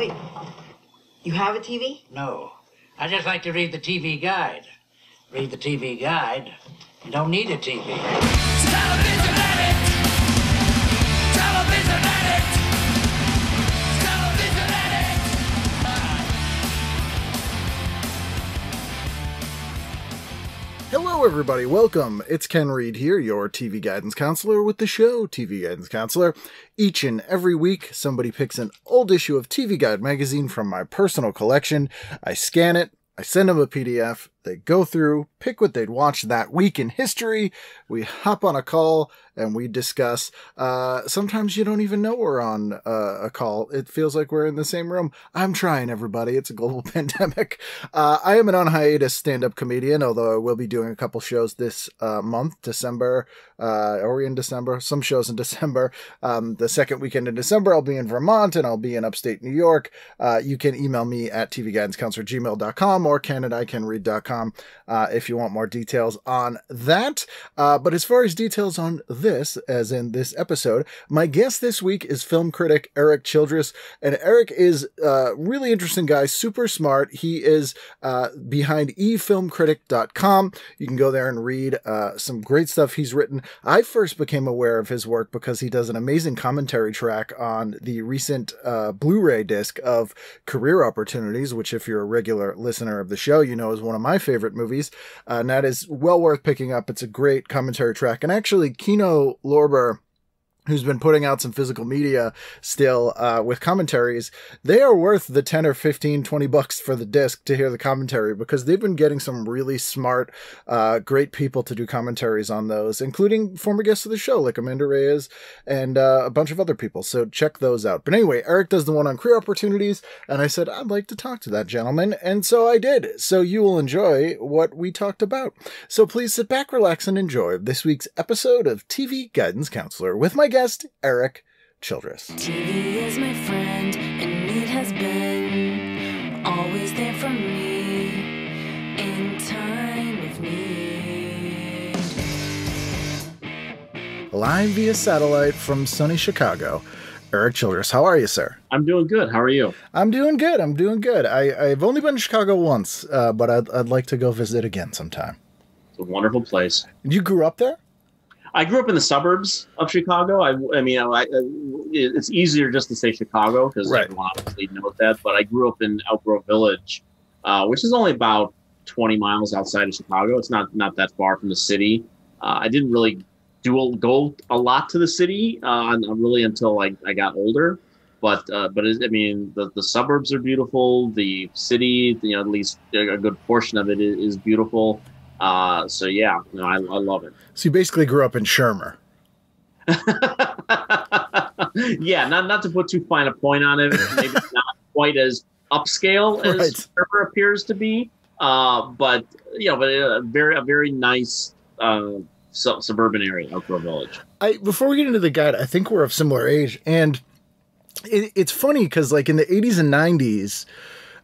Wait, you have a TV? No. I just like to read the TV guide. Read the TV guide. You don't need a TV. Television addict! Television addict! Television addict! Hello, everybody. Welcome. It's Ken Reed here, your TV guidance counselor with the show TV Guidance Counselor. Each and every week, somebody picks an old issue of TV Guide magazine from my personal collection. I scan it. I send them a PDF. They go through, pick what they'd watch that week in history. We hop on a call and we discuss. Sometimes you don't even know we're on a call. It feels like we're in the same room. I'm trying, everybody. It's a global pandemic. I am an on hiatus stand-up comedian, although I will be doing a couple shows this month, December. Are we in December? Some shows in December. The second weekend in December, I'll be in Vermont and I'll be in upstate New York. You can email me at tvguidancecounselor@gmail.com or ken@icanread.com. If you want more details on that. But as far as details on this, as in this episode, my guest this week is film critic Erik Childress. And Erik is a really interesting guy, super smart. He is behind efilmcritic.com. You can go there and read some great stuff he's written. I first became aware of his work because he does an amazing commentary track on the recent Blu-ray disc of Career Opportunities, which if you're a regular listener of the show, you know is one of my favorite movies, and that is well worth picking up. It's a great commentary track, and actually Kino Lorber, who's been putting out some physical media still with commentaries, they are worth the 10 or 15, 20 bucks for the disc to hear the commentary, because they've been getting some really smart, great people to do commentaries on those, including former guests of the show like Amanda Reyes and a bunch of other people. So check those out. But anyway, Erik does the one on Career Opportunities, and I said, I'd like to talk to that gentleman. And so I did. So you will enjoy what we talked about. So please sit back, relax, and enjoy this week's episode of TV Guidance Counselor with my guest, Erik Childress. TV is my friend, and it has been always there for me in time of need. Live via satellite from sunny Chicago, Erik Childress. How are you, sir? I'm doing good. How are you? I'm doing good. I've only been to Chicago once, but I'd like to go visit again sometime. It's a wonderful place. You grew up there? I grew up in the suburbs of Chicago. It's easier just to say Chicago because everyone obviously knows that. But I grew up in Elk Grove Village, which is only about 20 miles outside of Chicago. It's not that far from the city. I didn't really go a lot to the city really until I got older. But the suburbs are beautiful. The city, at least a good portion of it is beautiful. I love it. So you basically grew up in Shermer. Yeah, not to put too fine a point on it. Maybe not quite as upscale as Shermer appears to be. But a very nice suburban area, Elk Grove Village. Before we get into the guide, I think we're of similar age, and it's funny because like in the 80s and 90s.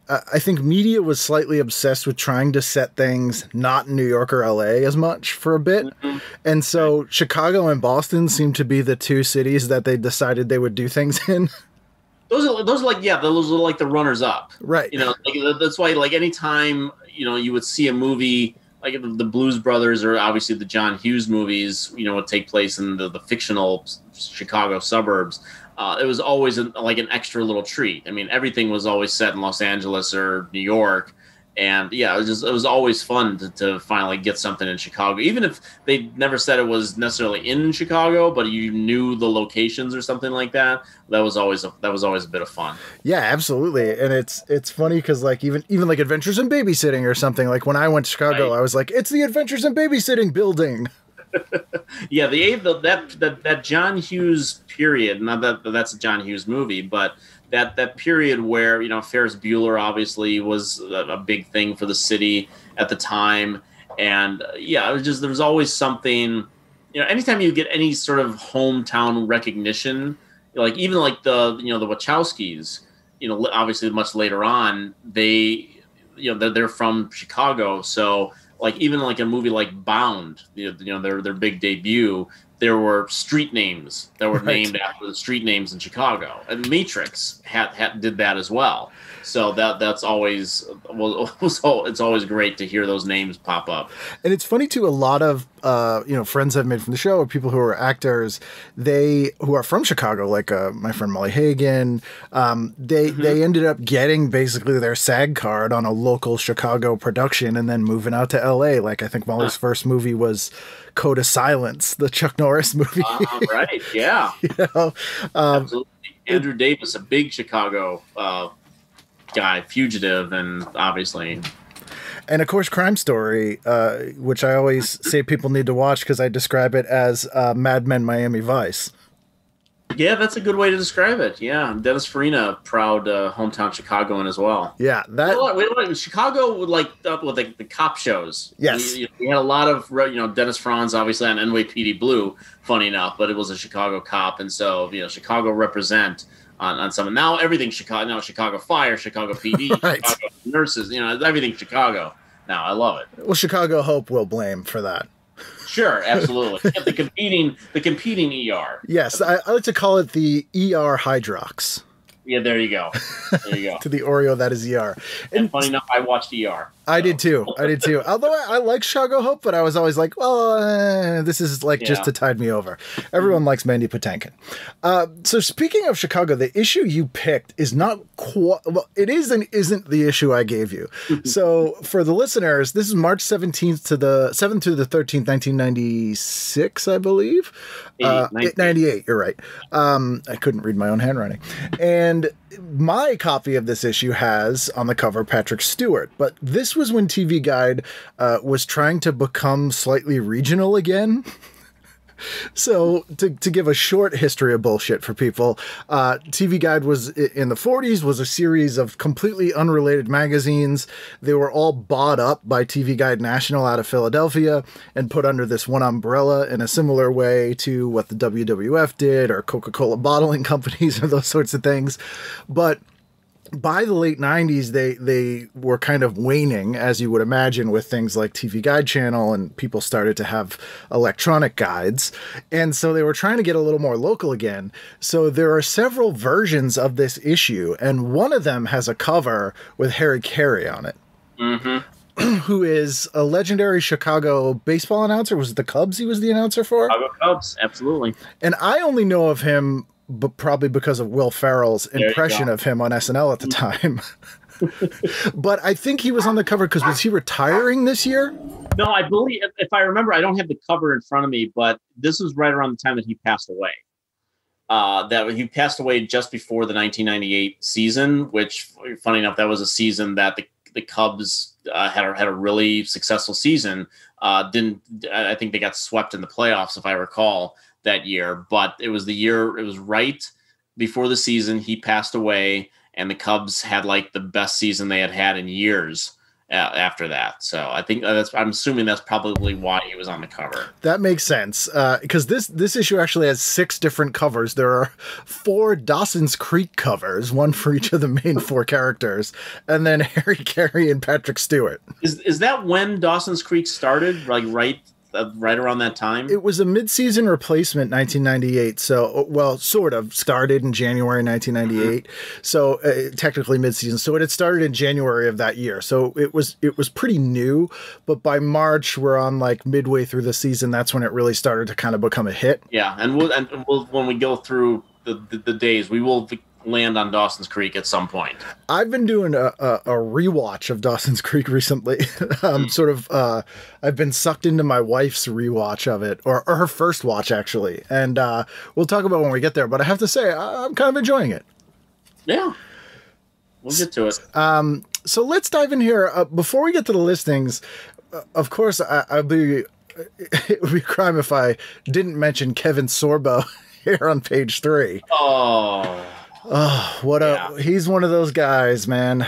I think media was slightly obsessed with trying to set things not in New York or LA as much for a bit. Mm-hmm. And so Chicago and Boston seemed to be the two cities that they decided they would do things in. Those are like the runners up. Right. That's why like anytime, you would see a movie like the Blues Brothers or obviously the John Hughes movies, would take place in the fictional Chicago suburbs. It was always an extra little treat. I mean, everything was always set in Los Angeles or New York. And yeah, it was always fun to finally get something in Chicago, even if they never said it was necessarily in Chicago, but you knew the locations or something like that. That was always a bit of fun. Yeah, absolutely. And it's funny because like even like Adventures in Babysitting or something, like when I went to Chicago, I was like, it's the Adventures in Babysitting building. Yeah, that John Hughes period. Not that that's a John Hughes movie, but that period where Ferris Bueller obviously was a big thing for the city at the time, and it was just there was always something. Anytime you get any sort of hometown recognition, like even like the Wachowskis, obviously much later on they're from Chicago, so. Like even like a movie like Bound, their big debut, there were street names that were named after the street names in Chicago, and Matrix did that as well. So that's always it's always great to hear those names pop up. And it's funny too. A lot of friends I've made from the show, or people who are actors, who are from Chicago, like my friend Molly Hagan. They ended up getting basically their SAG card on a local Chicago production, and then moving out to L.A. Like I think Molly's first movie was Code of Silence, the Chuck Norris movie. Right? Yeah. Absolutely. Andrew Davis, a big Chicago guy, fugitive, and obviously. And of course, Crime Story, which I always say people need to watch because I describe it as Mad Men Miami Vice. Yeah, that's a good way to describe it. Yeah, Dennis Farina, proud hometown Chicagoan as well. Yeah, Chicago would with the cop shows. Yes, we had a lot of Dennis Franz obviously on NYPD Blue. Funny enough, but it was a Chicago cop, and so Chicago represent on some. And now everything's Chicago. Now Chicago Fire, Chicago PD, right. Chicago nurses. Everything's Chicago. Now I love it. Well, Chicago Hope will blame for that. Sure, absolutely. the competing ER. Yes, I like to call it the ER Hydrox. Yeah, there you go. To the Oreo that is ER. And funny enough, I watched ER. I did too. Although I like Chicago Hope, but I was always like, well, this is just to tide me over. Everyone likes Mandy Patinkin. So speaking of Chicago, the issue you picked is not quite, well, it is and isn't the issue I gave you. So for the listeners, this is March 17th to the 7th to the 13th, 1996, I believe. 98, you're right. I couldn't read my own handwriting. And my copy of this issue has on the cover Patrick Stewart, but this was when TV Guide was trying to become slightly regional again. So to give a short history of bullshit for people, TV Guide was in the 40s, was a series of completely unrelated magazines. They were all bought up by TV Guide National out of Philadelphia and put under this one umbrella in a similar way to what the WWF did or Coca-Cola bottling companies or those sorts of things. But by the late 90s, they were kind of waning, as you would imagine, with things like TV Guide Channel, and people started to have electronic guides. And so they were trying to get a little more local again. So there are several versions of this issue, and one of them has a cover with Harry Caray on it. Mm-hmm. Who is a legendary Chicago baseball announcer. Was it the Cubs he was the announcer for? Chicago Cubs, absolutely. And I only know of him but probably because of Will Ferrell's impression of him on SNL at the time. But I think he was on the cover because was he retiring this year? No, I believe, if I remember, I don't have the cover in front of me, but this was right around the time that he passed away. That he passed away just before the 1998 season, which, funny enough, that was a season that the Cubs had a really successful season. I think they got swept in the playoffs, if I recall, that year, but it was right before the season he passed away, and the Cubs had like the best season they had in years after that. So I think I'm assuming that's probably why he was on the cover. That makes sense, because this issue actually has 6 different covers. There are 4 Dawson's Creek covers, one for each of the main 4 characters, and then Harry Caray and Patrick Stewart. Is that when Dawson's Creek started? Like right around that time? It was a mid-season replacement, 1998. So, well, sort of started in January 1998. Mm-hmm. So technically mid-season. So it had started in January of that year. So it was pretty new. But by March, we're on like midway through the season. That's when it really started to kind of become a hit. Yeah, and we'll when we go through the days, we will land on Dawson's Creek at some point. I've been doing a rewatch of Dawson's Creek recently. I've been sucked into my wife's rewatch of it, or her first watch actually, and we'll talk about when we get there. But I have to say, I'm kind of enjoying it. Yeah, we'll get to it. So let's dive in here. Before we get to the listings, of course, it would be a crime if I didn't mention Kevin Sorbo here on page 3. Oh, he's one of those guys, man.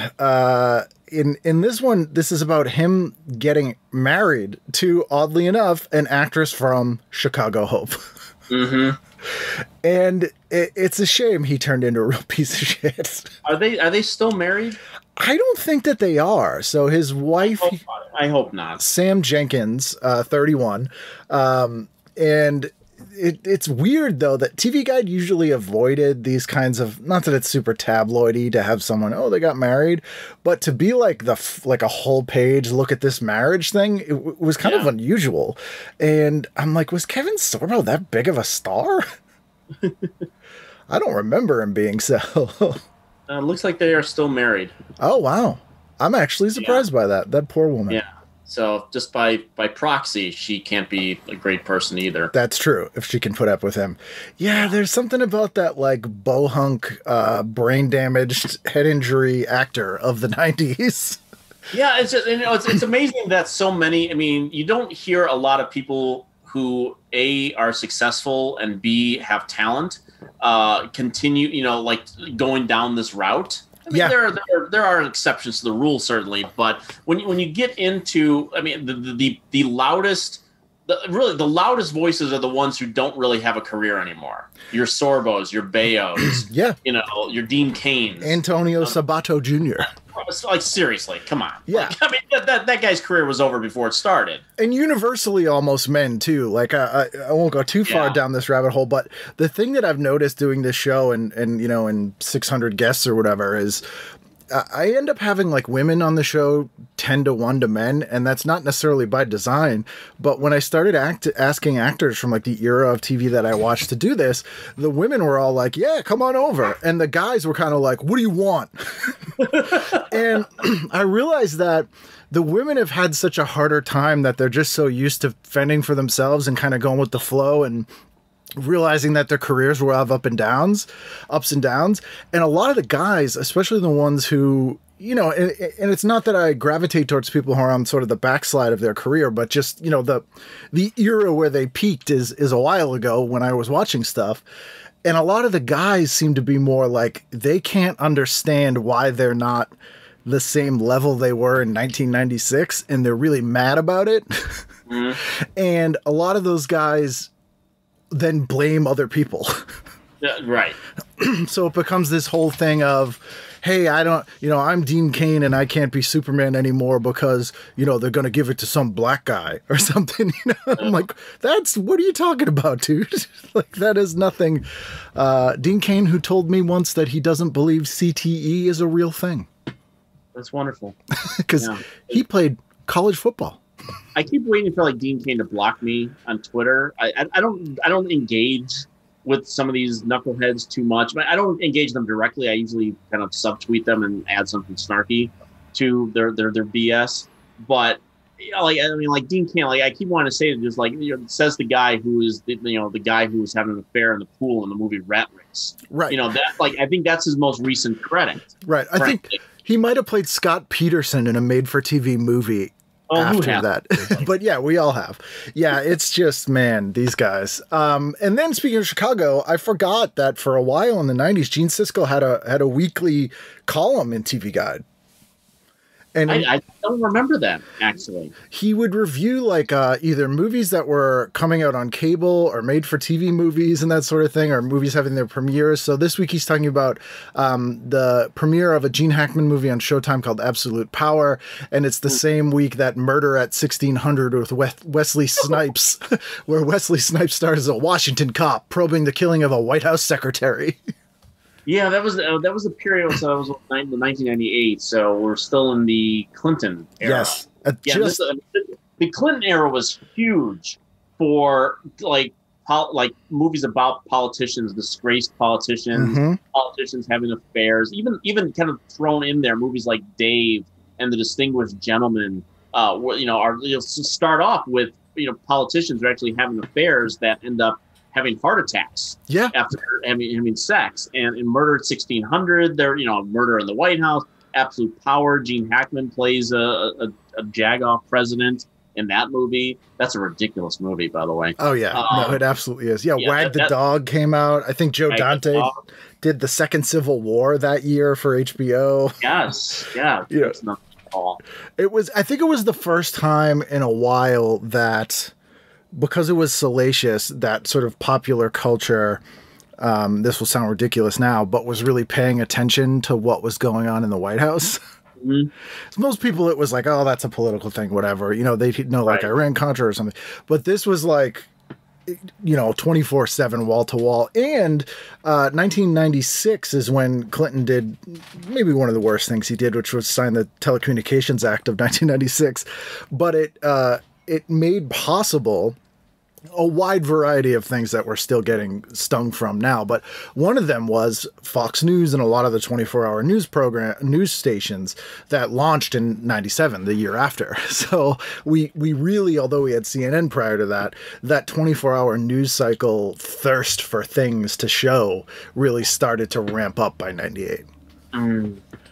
In this one, this is about him getting married to, oddly enough, an actress from Chicago Hope. Mm-hmm. And it's a shame he turned into a real piece of shit. Are they still married? I don't think that they are. So his wife, I hope not. Sam Jenkins, 31, and it's weird though that TV Guide usually avoided these kinds of, not that it's super tabloidy to have someone, oh, they got married, but to be like like a whole page look at this marriage thing, it was kind of unusual. And I'm like, was Kevin Sorbo that big of a star? I don't remember him being so. Looks like they are still married. Oh wow, I'm actually surprised by that. That poor woman. Yeah. So just by proxy, she can't be a great person either. That's true, if she can put up with him. Yeah, there's something about that, like, bohunk, brain-damaged, head injury actor of the 90s. Yeah, it's amazing that so many, I mean, you don't hear a lot of people who, A, are successful, and B, have talent, continue, like, going down this route. I mean, there are exceptions to the rule, certainly, but when you get into, I mean, the loudest, the loudest voices are the ones who don't really have a career anymore. Your Sorbos, your Bayos, your Dean Cains, Antonio Sabato Jr. Like, seriously, come on. Yeah. Like, I mean, that guy's career was over before it started. And universally almost men, too. Like, I won't go too far down this rabbit hole, but the thing that I've noticed doing this show and in 600 guests or whatever is I end up having, like, women on the show 10 to 1 to men, and that's not necessarily by design. But when I started asking actors from, like, the era of TV that I watched to do this, the women were all like, yeah, come on over. And the guys were kind of like, what do you want? And I realized that the women have had such a harder time that they're just so used to fending for themselves and kind of going with the flow and realizing that their careers will have ups and downs. And a lot of the guys, especially the ones who, and it's not that I gravitate towards people who are on sort of the backslide of their career, but just, the era where they peaked is a while ago when I was watching stuff. And a lot of the guys seem to be more like they can't understand why they're not the same level they were in 1996, and they're really mad about it. Mm-hmm. And a lot of those guys then blame other people. Right. So it becomes this whole thing of, hey, I'm Dean Cain and I can't be Superman anymore because, they're going to give it to some black guy or something. I'm like, what are you talking about, dude? Like, that is nothing. Dean Cain, who told me once that he doesn't believe CTE is a real thing. That's wonderful. Because he played college football. I keep waiting for, like, Dean Cain to block me on Twitter. I don't engage with some of these knuckleheads too much. But I don't engage them directly. I usually kind of subtweet them and add something snarky to their BS. But like Dean Cain, like, I keep wanting to say it, just like, says the guy who is the guy who was having an affair in the pool in the movie Rat Race. Right. That, like, I think that's his most recent credit. Right. I think he might have played Scott Peterson in a made-for-TV movie. After that. But yeah, we all have. Yeah, it's just, man, these guys. And then speaking of Chicago, I forgot that for a while in the 90s, Gene Siskel had a weekly column in TV Guide. And I don't remember that, actually. He would review, like, either movies that were coming out on cable or made for TV movies and that sort of thing, or movies having their premieres. So this week he's talking about the premiere of a Gene Hackman movie on Showtime called Absolute Power. And it's the same week that Murder at 1600 with Wesley Snipes, where Wesley Snipes stars as a Washington cop probing the killing of a White House secretary. Yeah, that was the period. So that was 1998. So we're still in the Clinton era. Yes, the Clinton era was huge for like movies about politicians, disgraced politicians, politicians having affairs. Even kind of thrown in there, movies like Dave and The Distinguished Gentleman. Start off with politicians who are actually having affairs that end up having heart attacks after having sex. And in Murder at 1600, Murder in the White House, Absolute Power. Gene Hackman plays a Jagoff president in that movie. That's a ridiculous movie, by the way. Oh, yeah. No, it absolutely is. Yeah, Wag the Dog came out. I think Joe Dante did the Second Civil War that year for HBO. Yes, yeah. It's nothing at all. I think it was the first time in a while that, because it was salacious, that sort of popular culture, this will sound ridiculous now, but was really paying attention to what was going on in the White House. Mm-hmm. Most people, it was like, oh, that's a political thing, whatever. They know, like Iran Contra or something. But this was like, 24/7 wall to wall. And 1996 is when Clinton did maybe one of the worst things he did, which was sign the Telecommunications Act of 1996. But it made possible a wide variety of things that we're still getting stung from now. But one of them was Fox News and a lot of the 24-hour news stations that launched in 97, the year after. So we really, although we had CNN prior to that 24-hour news cycle thirst for things to show really started to ramp up by 98.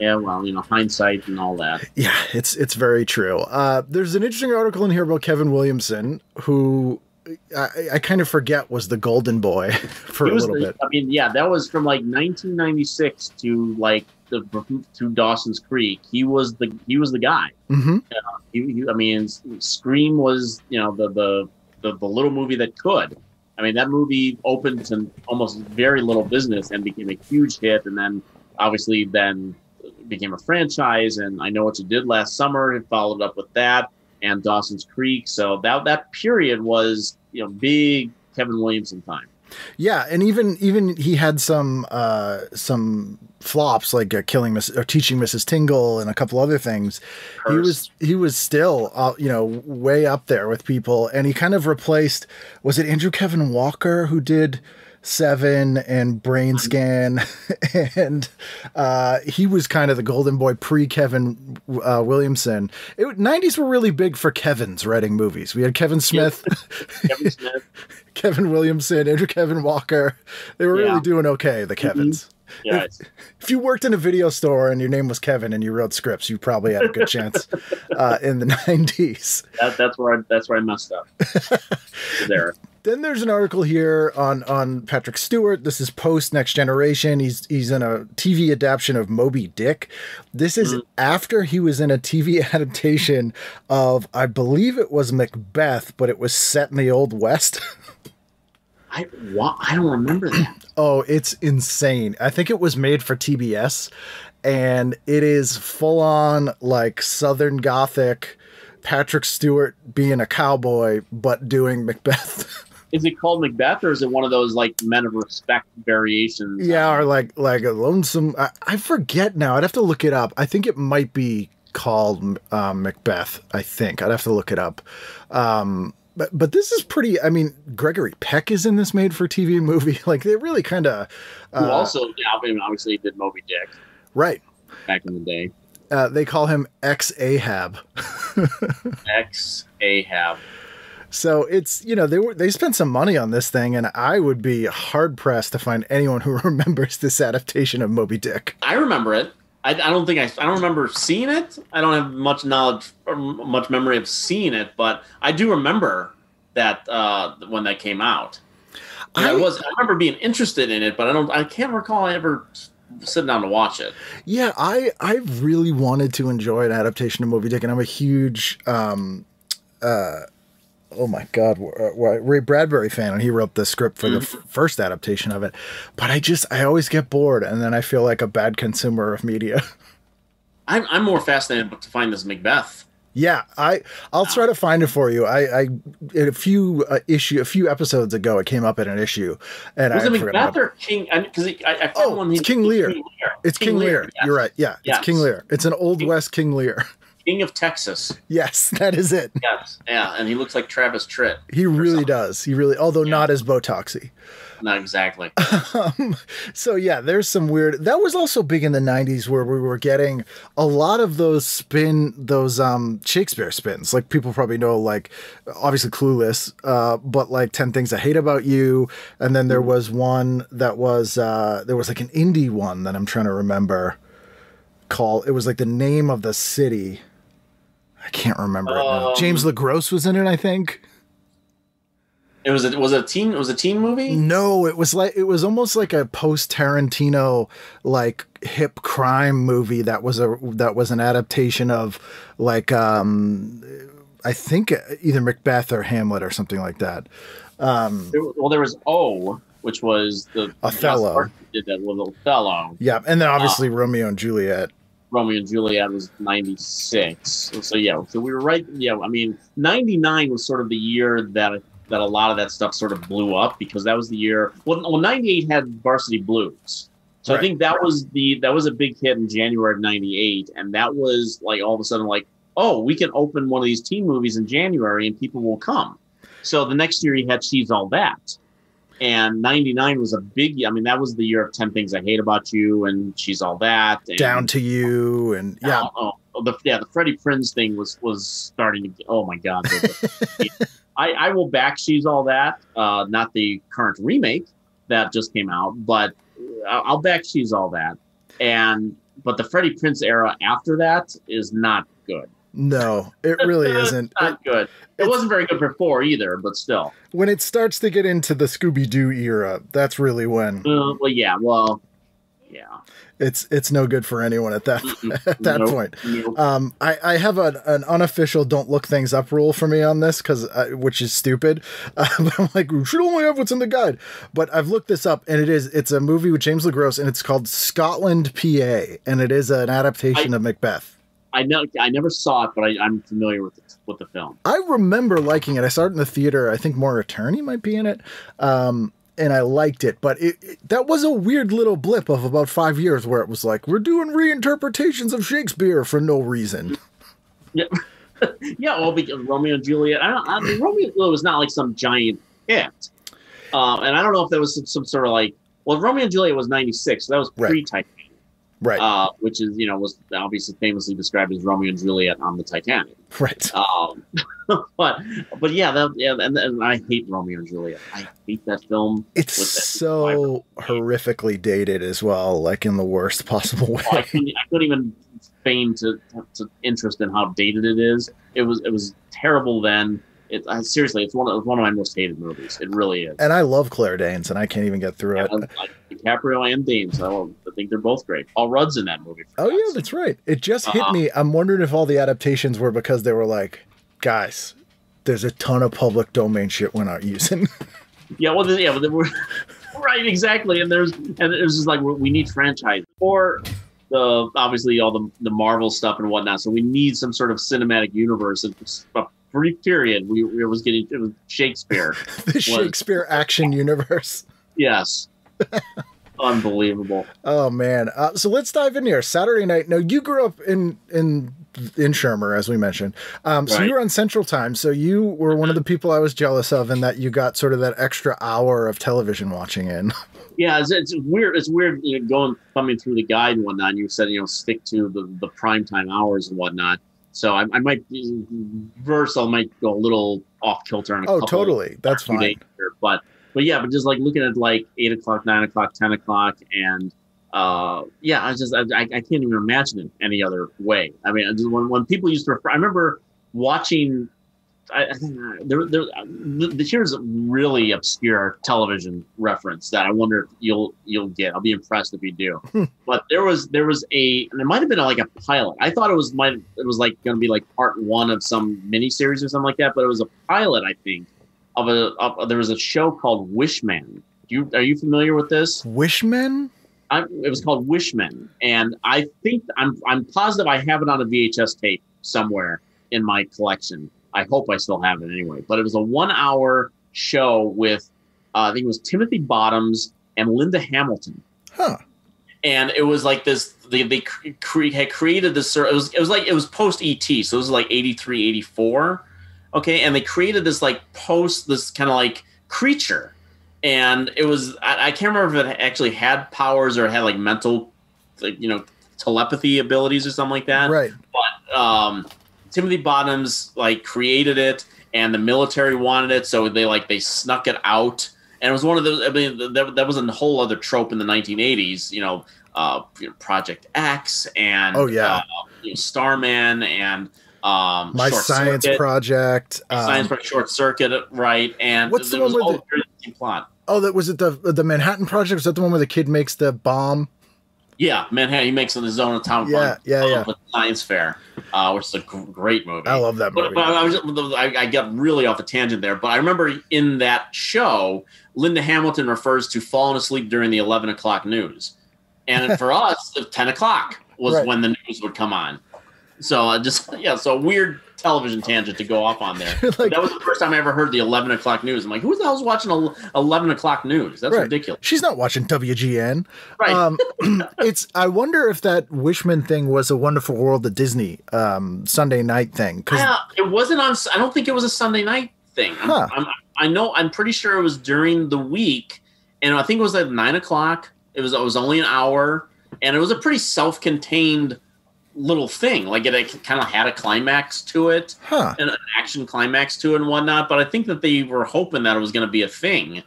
Yeah, well, hindsight and all that. Yeah, it's very true. There's an interesting article in here about Kevin Williamson, who I kind of forget was the golden boy for a little bit. I mean, yeah, that was from like 1996 to to Dawson's Creek. He was the guy. Mm-hmm. Scream was the little movie that could. I mean, that movie opened to almost very little business and became a huge hit, and then obviously became a franchise. And I Know What You Did Last Summer. It followed up with that. And Dawson's Creek. So that period was, big Kevin Williamson time. Yeah, and even he had some flops like Teaching Mrs. Tingle and a couple other things. He was still way up there with people, and he kind of replaced, was it Andrew Kevin Walker who did Seven and Brain Scan, and he was kind of the golden boy pre-Kevin Williamson. 90s were really big for Kevins writing movies. We had Kevin Smith, Kevin Williamson, Andrew Kevin Walker. They were really doing okay, the Kevins. Yeah. If you worked in a video store and your name was Kevin and you wrote scripts, you probably had a good chance in the 90s. That's where I messed up. There. Then there's an article here on Patrick Stewart. This is post Next Generation. He's in a TV adaptation of Moby Dick. This is after he was in a TV adaptation of, I believe it was Macbeth, but it was set in the Old West. I don't remember that. Oh, it's insane. I think it was made for TBS, and it is full on like Southern Gothic, Patrick Stewart being a cowboy, but doing Macbeth. Is it called Macbeth, or is it one of those like Men of Respect variations? Yeah, or like a lonesome. I forget now. I'd have to look it up. I think it might be called Macbeth. I think I'd have to look it up. But this is pretty. I mean, Gregory Peck is in this made-for-TV movie. Like they really kind of. Who also, obviously, did Moby Dick. Right. Back in the day. They call him Ex-Ahab. Ex-Ahab. So it's, they spent some money on this thing, and I would be hard pressed to find anyone who remembers this adaptation of Moby Dick. I remember it. I don't remember seeing it. I don't have much knowledge or much memory of seeing it, but I do remember that when that came out. I remember being interested in it, but I can't recall I ever sitting down to watch it. Yeah, I really wanted to enjoy an adaptation of Moby Dick, and I'm a huge oh my God, Ray Bradbury fan, and he wrote the script for the first adaptation of it. But I always get bored, and then I feel like a bad consumer of media. I'm more fascinated to find this Macbeth. Yeah, I'll try to find it for you. I a few episodes ago, it came up in an issue, and was it Macbeth or King? Because I found one. It's King Lear. It's King Lear. Yes. You're right. Yeah, it's King Lear. It's an Old West King Lear. King of Texas. Yes, that is it. Yes, yeah, and he looks like Travis Tritt. He really does. Although not as Botoxy. Not exactly. So yeah, there's some weird. That was also big in the 90s, where we were getting a lot of those Shakespeare spins. Like people probably know, like obviously Clueless, but like 10 Things I Hate About You, and then there was one that was like an indie one that I'm trying to remember. It was like the name of the city. I can't remember it now. James LaGrosse was in it, I think. Was it a teen movie? No, it was almost like a post Tarantino like hip crime movie that was an adaptation of like I think either Macbeth or Hamlet or something like that. There was O, which was the Othello. Did that little Othello. Yeah, and then obviously Romeo and Juliet. Romeo and Juliet was 96. So yeah, so we were right. Yeah, I mean, 99 was sort of the year that that a lot of that stuff sort of blew up because that was the year. Well, 98 had Varsity Blues. So I think that was a big hit in January of 98. And that was like all of a sudden like, oh, we can open one of these teen movies in January and people will come. So the next year he had She's All That. And 99 was a big, I mean, that was the year of 10 Things I Hate About You and She's All That. And, Down to You. And the Freddie Prinze thing was starting to get, oh my God. I will back She's All That, not the current remake that just came out, but I'll back She's All That. But the Freddie Prinze era after that is not good. No, it really isn't. Not good. It wasn't very good before either, but still. When it starts to get into the Scooby-Doo era, that's really when. Yeah. It's no good for anyone at that point. Nope. I have an unofficial don't look things up rule for me on this which is stupid. But I'm like, we should only have what's in the guide. But I've looked this up, and it's a movie with James LeGros, and it's called Scotland, PA, and it is an adaptation of Macbeth. I never saw it, but I'm familiar with the film. I remember liking it. I saw it in the theater. I think Maura Tierney might be in it. And I liked it, but that was a weird little blip of about 5 years where it was like, we're doing reinterpretations of Shakespeare for no reason. Yeah. Yeah. Well, because Romeo and Juliet, Romeo and Juliet was not like some giant hit. And I don't know if there was some sort of like, well, Romeo and Juliet was 96. So that was pre-Titanic. Right. Which is, was obviously famously described as Romeo and Juliet on the Titanic. Right. But yeah, and I hate Romeo and Juliet. I hate that film. It's so horrifically dated as well, like in the worst possible way. I couldn't even feign to interest in how dated it is. It was terrible then. Seriously, it's one of my most hated movies. It really is. And I love Claire Danes, and I can't even get through it. Like DiCaprio and Danes. I think they're both great. Paul Rudd's in that movie. Oh yeah, that's right. It just hit me. I'm wondering if all the adaptations were because they were like, guys, there's a ton of public domain shit we're not using. But they were right, exactly. And it was just like we need franchise or obviously all the Marvel stuff and whatnot. So we need some sort of cinematic universe. A brief period, it was Shakespeare. The Shakespeare action universe. Yes. Unbelievable. Oh man. So let's dive in here. Saturday night. Now you grew up in Shermer, as we mentioned. So you were on Central Time. So you were one of the people I was jealous of in that you got sort of that extra hour of television watching in. Yeah, it's weird. It's weird coming through the guide and whatnot. And you said, stick to the primetime hours and whatnot. So I might go a little off kilter on a couple. Totally. That's fine. Here, but just like looking at like 8 o'clock, 9 o'clock, 10 o'clock, and I can't even imagine it any other way. I mean, when people used to I remember watching. Here's a really obscure television reference that I wonder if you'll get. I'll be impressed if you do. But there was and it might have been like a pilot. I thought it was like going to be like part one of some miniseries or something like that. But it was a pilot, I think, there was a show called Wishmen. Are you familiar with this? Wishmen? It was called Wishmen, and I think I'm positive I have it on a VHS tape somewhere in my collection. I hope I still have it anyway. But it was a 1 hour show with, I think it was Timothy Bottoms and Linda Hamilton. Huh. And it was like this, they had created this, it was post ET. So it was like 83, 84. Okay. And they created this this kind of like creature. And it was, I can't remember if it actually had powers or had like mental, telepathy abilities or something like that. Right. But, Timothy Bottoms created it, and the military wanted it, so they snuck it out. And it was one of those. I mean, that was a whole other trope in the 1980s. Project X and Starman and My Science Project, Short Circuit, right? And what's the one with the plot? Oh, that was it. The Manhattan Project. Was that the one where the kid makes the bomb? Yeah, Manhattan. He makes it his own atomic bomb. With Science Fair, which is a great movie. I love that movie. But I got really off the tangent there. But I remember in that show, Linda Hamilton refers to falling asleep during the 11 o'clock news, and for us, 10 o'clock was when the news would come on. So so weird television tangent to go off on there. Like, that was the first time I ever heard the 11 o'clock news. I'm like, who the hell's watching 11 o'clock news? That's ridiculous. She's not watching WGN. Right. I wonder if that Wishman thing was a Wonderful World of Disney Sunday night thing. It wasn't on. I don't think it was a Sunday night thing. I'm pretty sure it was during the week, and I think it was at 9 o'clock. It was only an hour, and it was a pretty self-contained little thing. Like it kind of had a climax to it, and an action climax to it and whatnot. But I think that they were hoping that it was going to be a thing.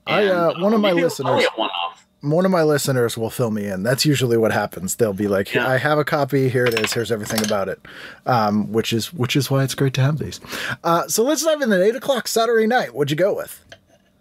One of my listeners. One of my listeners will fill me in. That's usually what happens. They'll be like, I have a copy. Here it is. Here's everything about it. Which is why it's great to have these. So let's dive in at 8 o'clock Saturday night. What'd you go with?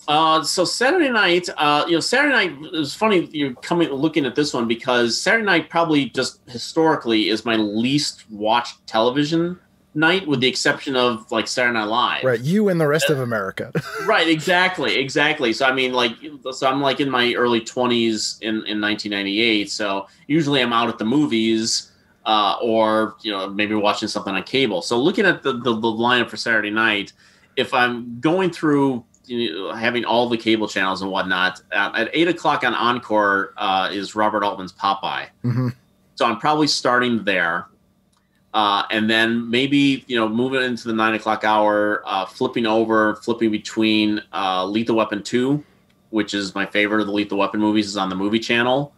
So Saturday night, Saturday night, it was funny you're looking at this one because Saturday night probably just historically is my least watched television night, with the exception of like Saturday Night Live. Right, you and the rest of America. Right, exactly. So I mean, I'm like in my early 20s in 1998. So usually I'm out at the movies, or maybe watching something on cable. So looking at the lineup for Saturday night, if I'm going through having all the cable channels and whatnot, at 8 o'clock on Encore is Robert Altman's Popeye. Mm-hmm. So I'm probably starting there. And then maybe, moving into the 9 o'clock hour, flipping between Lethal Weapon 2, which is my favorite of the Lethal Weapon movies, is on the movie channel.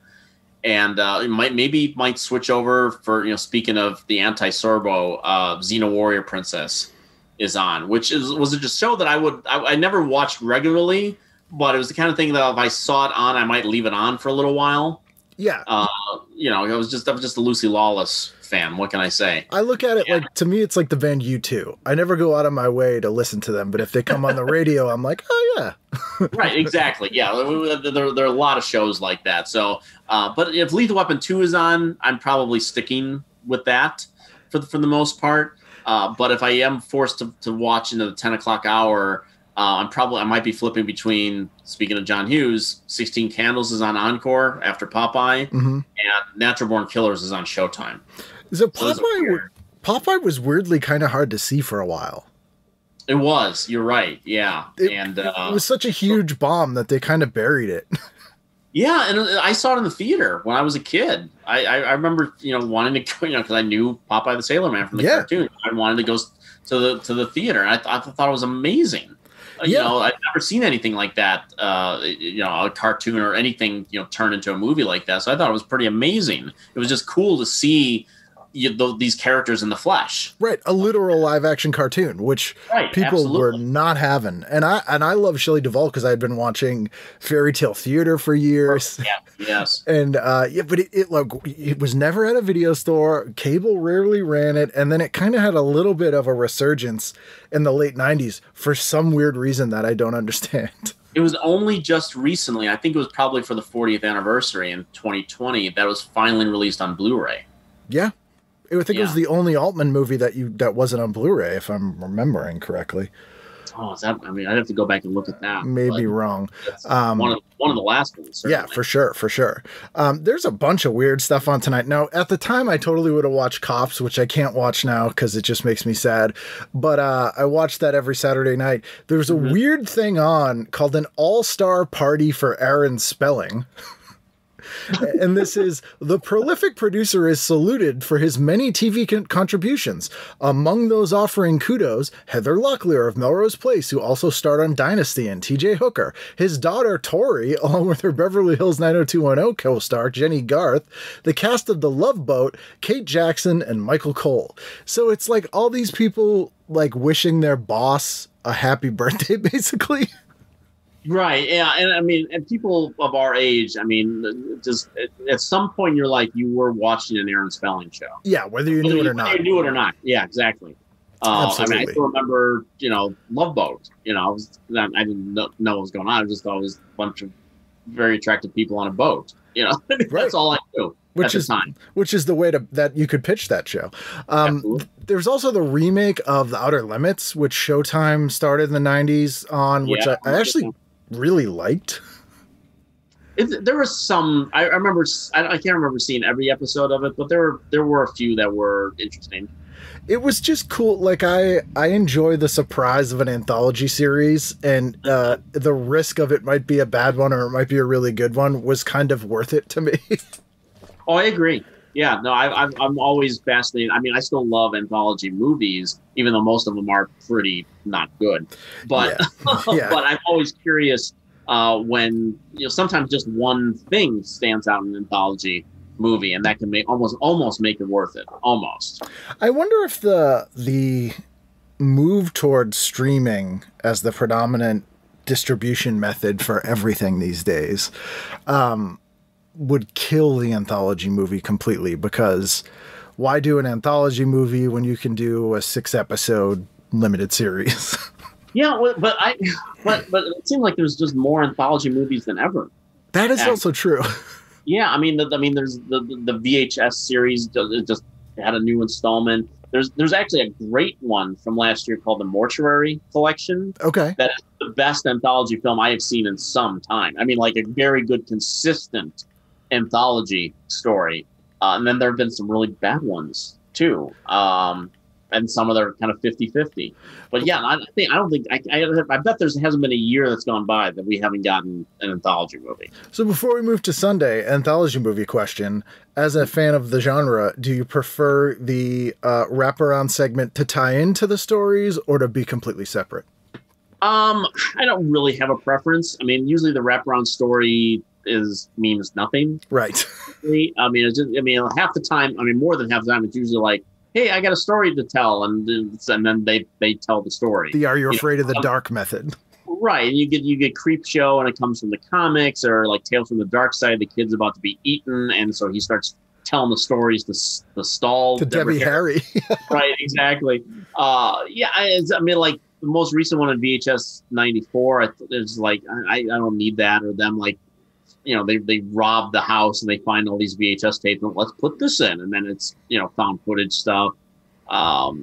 And it might switch over for, speaking of the anti-Sorbo, Xena Warrior Princess is on, which was a show that I never watched regularly, but it was the kind of thing that if I saw it on, I might leave it on for a little while. Yeah. I was just a Lucy Lawless fan. What can I say? I look at it like, to me, it's like the band U2. I never go out of my way to listen to them, but if they come on the radio, I'm like, oh yeah. Right. Exactly. Yeah. There are a lot of shows like that. So, but if Lethal Weapon 2 is on, I'm probably sticking with that for the most part. But if I am forced to watch into the 10 o'clock hour, I might be flipping between, speaking of John Hughes, 16 Candles is on Encore after Popeye, and Natural Born Killers is on Showtime. So Popeye was weirdly kind of hard to see for a while. It was. You're right. Yeah. It was such a huge bomb that they kind of buried it. Yeah, and I saw it in the theater when I was a kid. I remember, wanting to go, because I knew Popeye the Sailor Man from the cartoon. I wanted to go to the theater, and I thought it was amazing. I've never seen anything like that. A cartoon or anything, turned into a movie like that. So I thought it was pretty amazing. It was just cool to see these characters in the flesh. Right, a literal live action cartoon, which people were not having. And I love Shelley Duvall because I had been watching fairy tale theater for years. Yeah, yes. And but it was never at a video store. Cable rarely ran it, and then it kind of had a little bit of a resurgence in the late 90s for some weird reason that I don't understand. It was only just recently, I think it was probably for the 40th anniversary in 2020, that was finally released on Blu-ray. Yeah. I think it was the only Altman movie that wasn't on Blu-ray, if I'm remembering correctly. Oh, is that? I mean, I'd have to go back and look at that. Maybe wrong. One of the last ones. Certainly. Yeah, for sure. There's a bunch of weird stuff on tonight. Now, at the time, I totally would have watched Cops, which I can't watch now because it just makes me sad. But I watched that every Saturday night. There's a weird thing on called an all-star party for Aaron Spelling. And this is, the prolific producer is saluted for his many TV contributions. Among those offering kudos, Heather Locklear of Melrose Place, who also starred on Dynasty, and TJ Hooker. His daughter, Tori, along with her Beverly Hills 90210 co-star, Jenny Garth. The cast of The Love Boat, Kate Jackson, and Michael Cole. So it's like all these people like wishing their boss a happy birthday, basically. Right. Yeah. And I mean, and people of our age, I mean, just at some point in your life, you were watching an Aaron Spelling show. Yeah. Whether you knew it or not. Whether you knew it or not. Yeah, exactly. Absolutely. I mean, I still remember, Love Boat, I didn't know what was going on. I just thought it was a bunch of very attractive people on a boat, That's all I knew. Which is the way that you could pitch that show. There's also the remake of The Outer Limits, which Showtime started in the 90s on, which I actually really liked. There was some. I remember. I can't remember seeing every episode of it, but there were a few that were interesting. It was just cool. Like I enjoy the surprise of an anthology series, and the risk of it might be a bad one or it might be a really good one was kind of worth it to me. Oh, I agree. Yeah, no, I'm always fascinated. I mean, I still love anthology movies, even though most of them are pretty not good. But Yeah. but I'm always curious when sometimes just one thing stands out in an anthology movie, and that can make almost make it worth it. Almost. I wonder if the move towards streaming as the predominant distribution method for everything these days would kill the anthology movie completely, because why do an anthology movie when you can do a 6-episode limited series? Yeah, but it seems like there's just more anthology movies than ever. That is also true. Yeah, I mean, there's the VHS series just had a new installment. There's actually a great one from last year called the Mortuary Collection. Okay, that is the best anthology film I have seen in some time. I mean, like a very good, consistent anthology story. And then there have been some really bad ones too. And some of them are kind of 50-50. But yeah, I bet there hasn't been a year that's gone by that we haven't gotten an anthology movie. So before we move to Sunday, anthology movie question. As a fan of the genre, do you prefer the wraparound segment to tie into the stories or to be completely separate? I don't really have a preference. I mean, usually the wraparound story means nothing. Right. I mean, half the time, more than half the time, it's usually like, hey, I got a story to tell, and then they tell the story. The Are You Afraid of the Dark method. Right, and you get Creepshow, and it comes from the comics, or like Tales from the Dark Side. The kid's about to be eaten, and so he starts telling the stories to the stall. To Debbie Harry. Right, exactly. Like the most recent one in VHS 94, it's like I don't need that, or them like. They rob the house and they find all these VHS tapes and let's put this in. And then it's, found footage stuff. But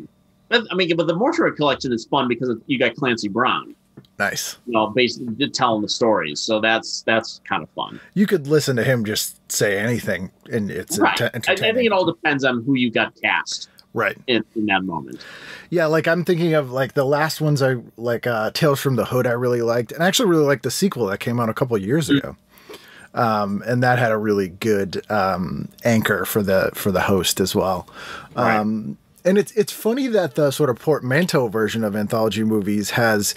the Mortuary Collection is fun because you got Clancy Brown. Nice. Basically telling the stories. So that's kind of fun. You could listen to him just say anything and it's right. entertaining. I think it all depends on who you got cast. Right. In that moment. Yeah, like I'm thinking of like the last ones I like Tales from the Hood I really liked. And I actually really liked the sequel that came out a couple of years ago. And that had a really good anchor for the host as well. Right. And it's funny that the sort of portmanteau version of anthology movies has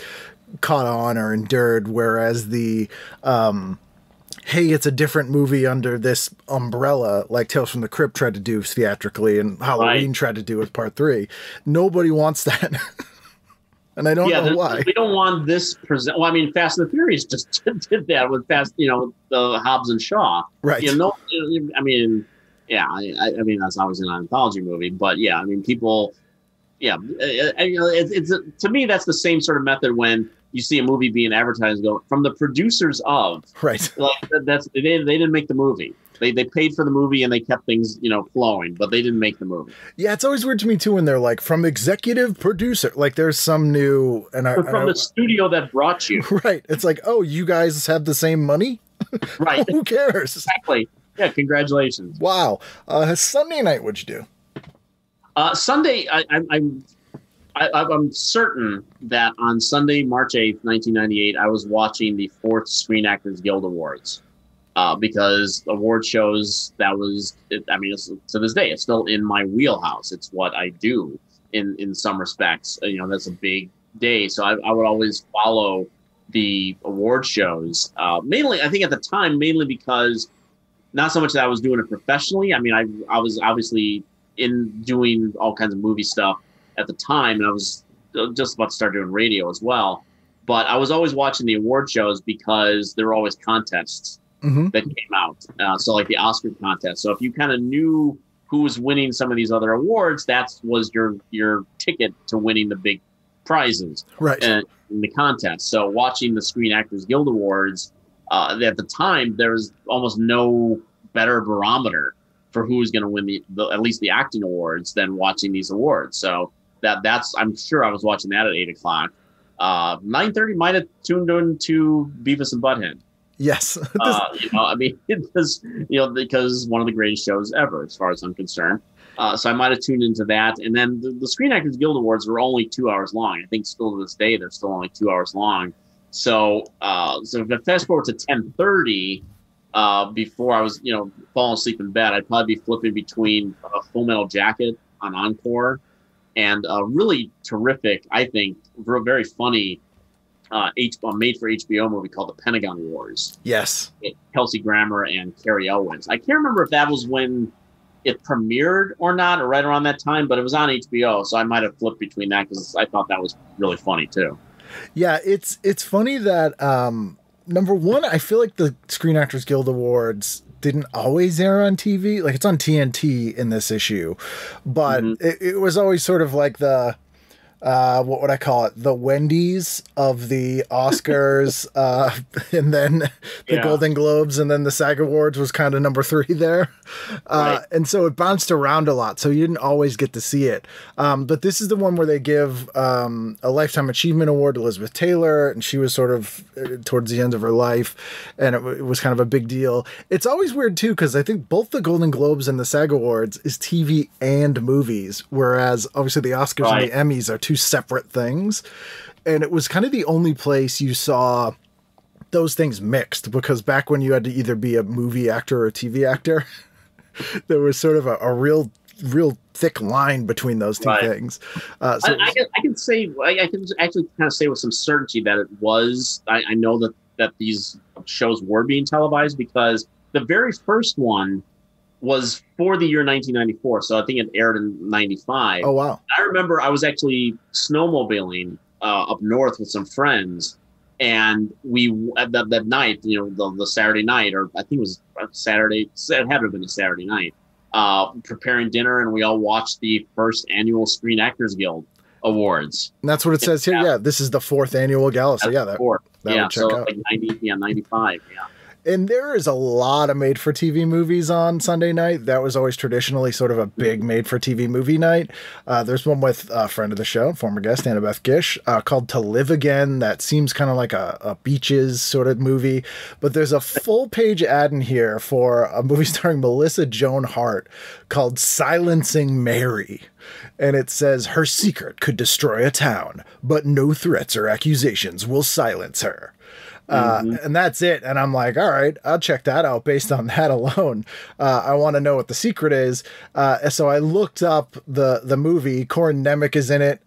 caught on or endured, whereas the hey, it's a different movie under this umbrella, like Tales from the Crypt tried to do theatrically and Halloween tried to do with Part 3. Nobody wants that. And I don't know why. We don't want this present. Well, Fast and the Furious just did that with the Hobbs and Shaw. Right. That's obviously an anthology movie, but yeah, people. Yeah, it's to me that's the same sort of method when you see a movie being advertised. Go from the producers of right. Like they didn't make the movie. They paid for the movie and they kept things, flowing, but they didn't make the movie. Yeah, it's always weird to me too when they're like from executive producer, like there's some new from the studio that brought you. Right. It's like, oh, you guys have the same money? Right. Who cares? Exactly. Yeah. Congratulations. Wow. Sunday night, what'd you do? Sunday, I'm certain that on Sunday, March 8th, 1998, I was watching the 4th Screen Actors Guild Awards. Because award shows, to this day, it's still in my wheelhouse. It's what I do in some respects. That's a big day. So I would always follow the award shows. Mainly, I think at the time, because not so much that I was doing it professionally. I was obviously in doing all kinds of movie stuff at the time, and I was just about to start doing radio as well. But I was always watching the award shows because there were always contests. Mm-hmm. That came out. So like the Oscar contest. So if you kind of knew who was winning some of these other awards, that was your ticket to winning the big prizes in the contest. So watching the Screen Actors Guild Awards, at the time, there was almost no better barometer for who was going to win at least the acting awards than watching these awards. So that's I'm sure I was watching that at 8:00. 9:30 might have tuned in to Beavis and Butthead. Yes. I mean, because one of the greatest shows ever, as far as I'm concerned. So I might have tuned into that. And then the Screen Actors Guild Awards were only 2 hours long. I think still to this day, they're still only 2 hours long. So if I fast forward to 10:30, before I was, falling asleep in bed, I'd probably be flipping between Full Metal Jacket on Encore and a really terrific, I think, very funny made for HBO movie called The Pentagon Wars. Yes. Kelsey Grammer and Carrie Elwes. I can't remember if that was when it premiered or not, or right around that time, but it was on HBO, so I might have flipped between that because I thought that was really funny too. Yeah, it's funny that number one, I feel like the Screen Actors Guild Awards didn't always air on TV. Like, it's on TNT in this issue, but it was always sort of like the what would I call it? The Wendy's of the Oscars, and then the Golden Globes, and then the SAG Awards was kind of number 3 there. Right. And so it bounced around a lot, so you didn't always get to see it. But this is the one where they give a Lifetime Achievement Award to Elizabeth Taylor, and she was sort of towards the end of her life, and it was kind of a big deal. It's always weird, too, because I think both the Golden Globes and the SAG Awards is TV and movies, whereas obviously the Oscars and the Emmys are two separate things. And it was kind of the only place you saw those things mixed, because back when you had to either be a movie actor or a TV actor, there was sort of a real thick line between those two things. So I can actually kind of say with some certainty that it was. I know that these shows were being televised, because the very first one was for the year 1994. So I think it aired in 95. Oh, wow. I remember I was actually snowmobiling up north with some friends, and we, that night, the Saturday night, or I think it was Saturday, it had to have been a Saturday night, preparing dinner, and we all watched the first annual Screen Actors Guild Awards. And that's what it says here. Yeah, this is the 4th annual gala. So that would check so out. Like 95. Yeah. And there is a lot of made-for-TV movies on Sunday night. That was always traditionally sort of a big made-for-TV movie night. There's one with a friend of the show, former guest, Annabeth Gish, called To Live Again. That seems kind of like a beaches sort of movie. But there's a full-page ad in here for a movie starring Melissa Joan Hart called Silencing Mary. And it says, her secret could destroy a town, but no threats or accusations will silence her. And that's it. And I'm like, all right, I'll check that out based on that alone. I want to know what the secret is. So I looked up the movie. Corin Nemec is in it,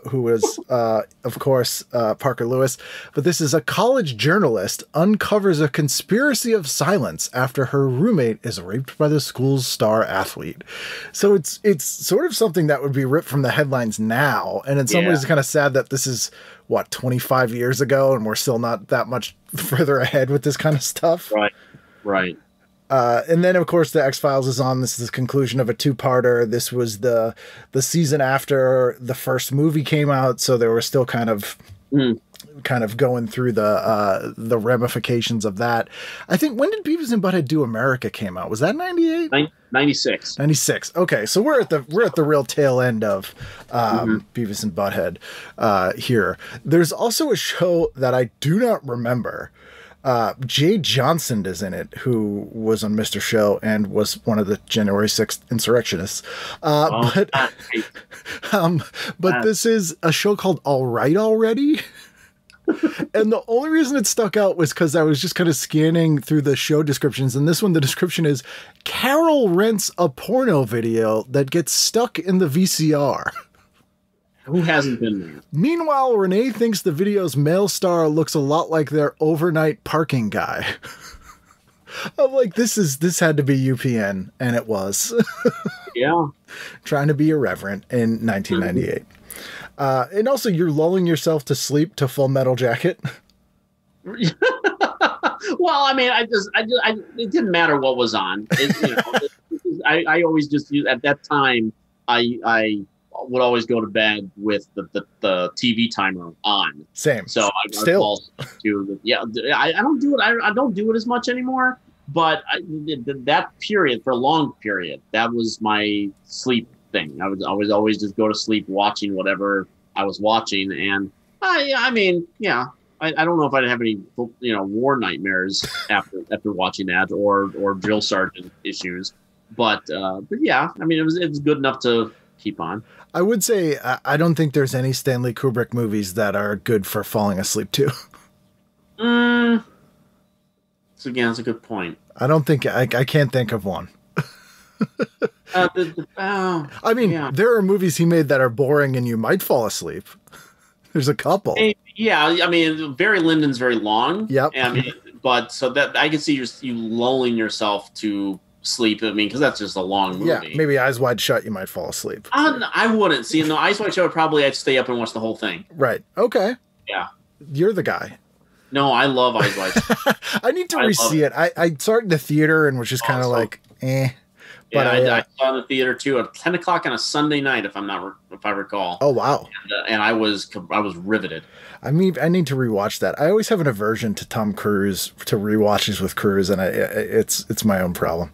who is, of course, Parker Lewis. But this is a college journalist uncovers a conspiracy of silence after her roommate is raped by the school's star athlete. So it's sort of something that would be ripped from the headlines now. And in some ways, it's kind of sad that this is, 25 years ago, and we're still not that much further ahead with this kind of stuff. Right. And then, of course, the X-Files is on. This is the conclusion of a 2-parter. This was the season after the first movie came out, so they were still kind of going through the ramifications of that. I think, when did Beavis and Butthead Do America came out? Was that 98? 96. 96. Okay, so we're at the real tail end of Beavis and Butthead here. There's also a show that I do not remember. Jay Johnson is in it, who was on Mr. Show and was one of the January 6th insurrectionists. But this is a show called All Right Already. And the only reason it stuck out was because I was just kind of scanning through the show descriptions. And this one, the description is, Carol rents a porno video that gets stuck in the VCR. Who hasn't been there? Meanwhile, Renee thinks the video's male star looks a lot like their overnight parking guy. I'm like, this had to be UPN, and it was. Yeah. Trying to be irreverent in 1998. And also, you're lulling yourself to sleep to Full Metal Jacket. Well, I mean, it didn't matter what was on. I always just, at that time, I would always go to bed with the TV timer on. Same. So I don't do it. I don't do it as much anymore. But that period, for a long period, that was my sleep thing. I would always just go to sleep watching whatever I was watching, and I I don't know if I'd have any, war nightmares after watching that, or drill sergeant issues, but yeah, I mean, it's good enough to keep on. I would say I don't think there's any Stanley Kubrick movies that are good for falling asleep to. So again, that's a good point. I don't think I can't think of one. I mean, yeah. There are movies he made that are boring and you might fall asleep. There's a couple. Yeah, I mean, Barry Lyndon's very long. Yep. I mean, but so that I can see you lulling yourself to sleep. I mean, because that's just a long movie. Yeah, maybe Eyes Wide Shut, you might fall asleep. I wouldn't see. No, Eyes Wide Shut, I'd stay up and watch the whole thing. Right. Okay. Yeah. You're the guy. No, I love Eyes Wide Shut. I need to re-see it. I saw it in the theater and was just kind of like, eh. But yeah, I saw it in the theater too at 10 o'clock on a Sunday night, if I recall. Oh wow! And I was riveted. I mean, I need to rewatch that. I always have an aversion to Tom Cruise, to rewatches with Cruise, and it's my own problem.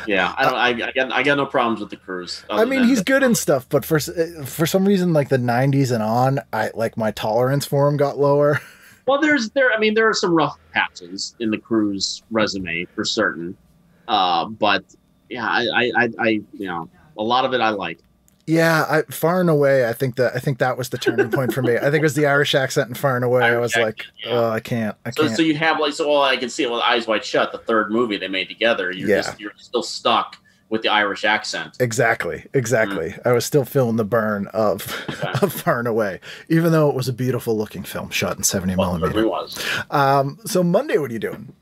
Yeah, I got no problems with the Cruise. I mean, he's good and stuff, but for some reason, like the '90s and on, my tolerance for him got lower. Well, there are some rough patches in the Cruise resume for certain, but. Yeah, I a lot of it I like. Yeah, Far and Away. I think that was the turning point for me. I think it was the Irish accent in Far and Away. I was like, yeah. Oh, I can't. So you have I can see it with Eyes Wide Shut, the third movie they made together. You're still stuck with the Irish accent. Exactly. I was still feeling the burn of Far and Away, even though it was a beautiful looking film shot in 70 millimeter. It was. So Monday, what are you doing?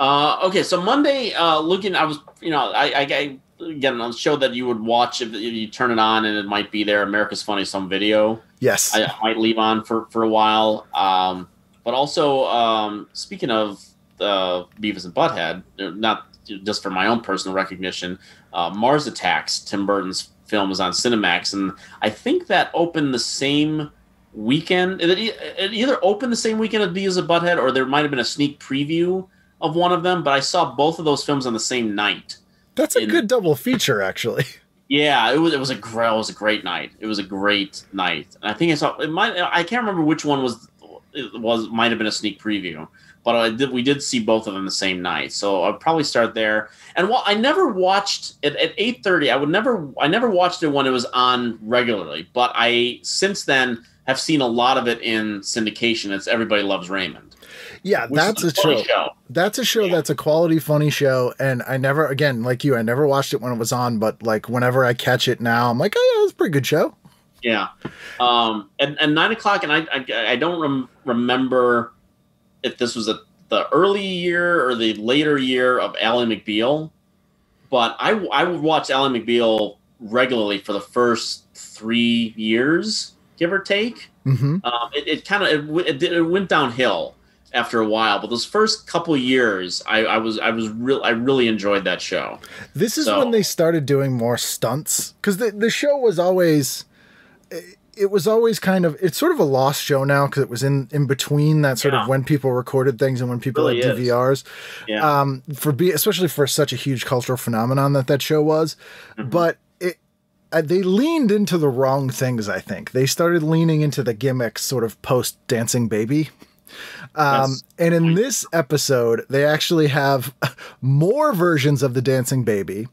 Okay, so Monday, I was, again, on a show that you would watch if you turn it on and it might be there, America's Funniest Home Video. Yes. I might leave on for a while. But also, speaking of Beavis and Butthead, not just for my own personal recognition, Mars Attacks, Tim Burton's film, is on Cinemax, and I think that opened the same weekend. It either opened the same weekend as Beavis and Butthead, or there might have been a sneak preview of one of them, but I saw both of those films on the same night. That's a good double feature, actually. Yeah, it was a great night. It was a great night. And I think I can't remember which one might have been a sneak preview, but we did see both of them the same night. So I'll probably start there. And while I never watched it at 8:30, I never watched it when it was on regularly, but I since then have seen a lot of it in syndication. It's Everybody Loves Raymond. Yeah, that's a show. That's a show that's a quality, funny show. And I never, again, like you, I never watched it when it was on, but like whenever I catch it now, I'm like, oh yeah, it's a pretty good show. Yeah. And 9 o'clock, and I don't remember if this was the early year or the later year of Ally McBeal, but I would watch Ally McBeal regularly for the first 3 years, give or take. Mm-hmm. It went downhill after a while, but those first couple of years, I really enjoyed that show. This is when they started doing more stunts, because the show was always, it was always kind of, it's sort of a lost show now, because it was in between that sort of when people recorded things and when people had DVRs. Yeah. Especially for such a huge cultural phenomenon that show was, but they leaned into the wrong things. I think they started leaning into the gimmicks, sort of post Dancing Baby. And in this episode, they actually have more versions of the Dancing Baby,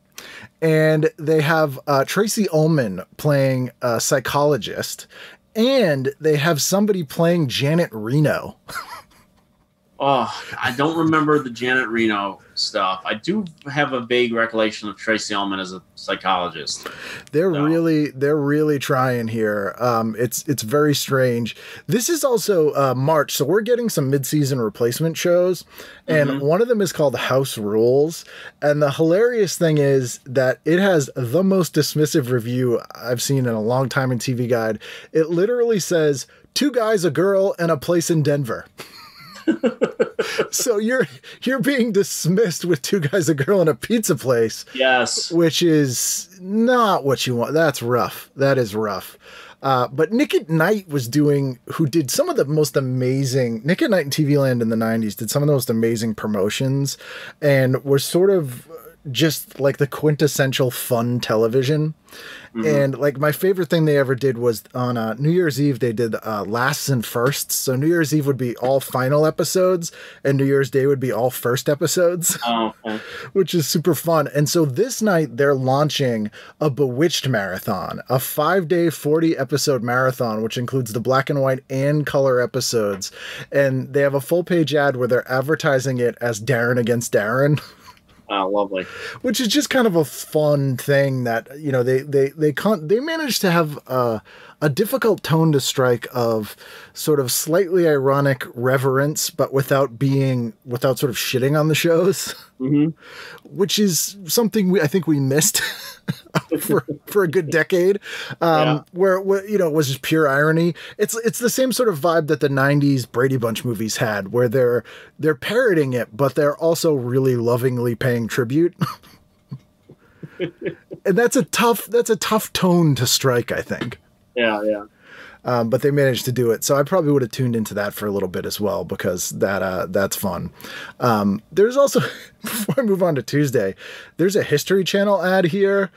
and they have Tracy Ullman playing a psychologist, and they have somebody playing Janet Reno. Oh, I don't remember the Janet Reno stuff. I do have a vague recollection of Tracy Ullman as a psychologist. They're really trying here. It's very strange. This is also March, so we're getting some mid-season replacement shows, and one of them is called House Rules. And the hilarious thing is that it has the most dismissive review I've seen in a long time in TV Guide. It literally says, 2 guys, a girl, and a place in Denver. So you're being dismissed with 2 guys, a girl, and a pizza place. Yes. Which is not what you want. That's rough. That is rough. But Nick at Night who did some of the most amazing, Nick at Night in TV Land in the 90s did some of the most amazing promotions, and was sort of just like the quintessential fun television. And like my favorite thing they ever did was on New Year's Eve, they did lasts and firsts. So New Year's Eve would be all final episodes and New Year's Day would be all first episodes, which is super fun. And so this night they're launching a Bewitched marathon, a 5-day, 40-episode marathon, which includes the black and white and color episodes. And they have a full page ad where they're advertising it as Darren against Darren. Oh, lovely. Which is just kind of a fun thing that, you know, they managed to have a difficult tone to strike of sort of slightly ironic reverence, but without sort of shitting on the shows, which is something I think we missed for a good decade, where, you know, it was just pure irony. It's the same sort of vibe that the 90s Brady Bunch movies had, where they're parroting it, but they're also really lovingly paying tribute. And that's a tough tone to strike, I think. Yeah. But they managed to do it. So I probably would have tuned into that for a little bit as well, because that's fun. There's also, before I move on to Tuesday, there's a History Channel ad here.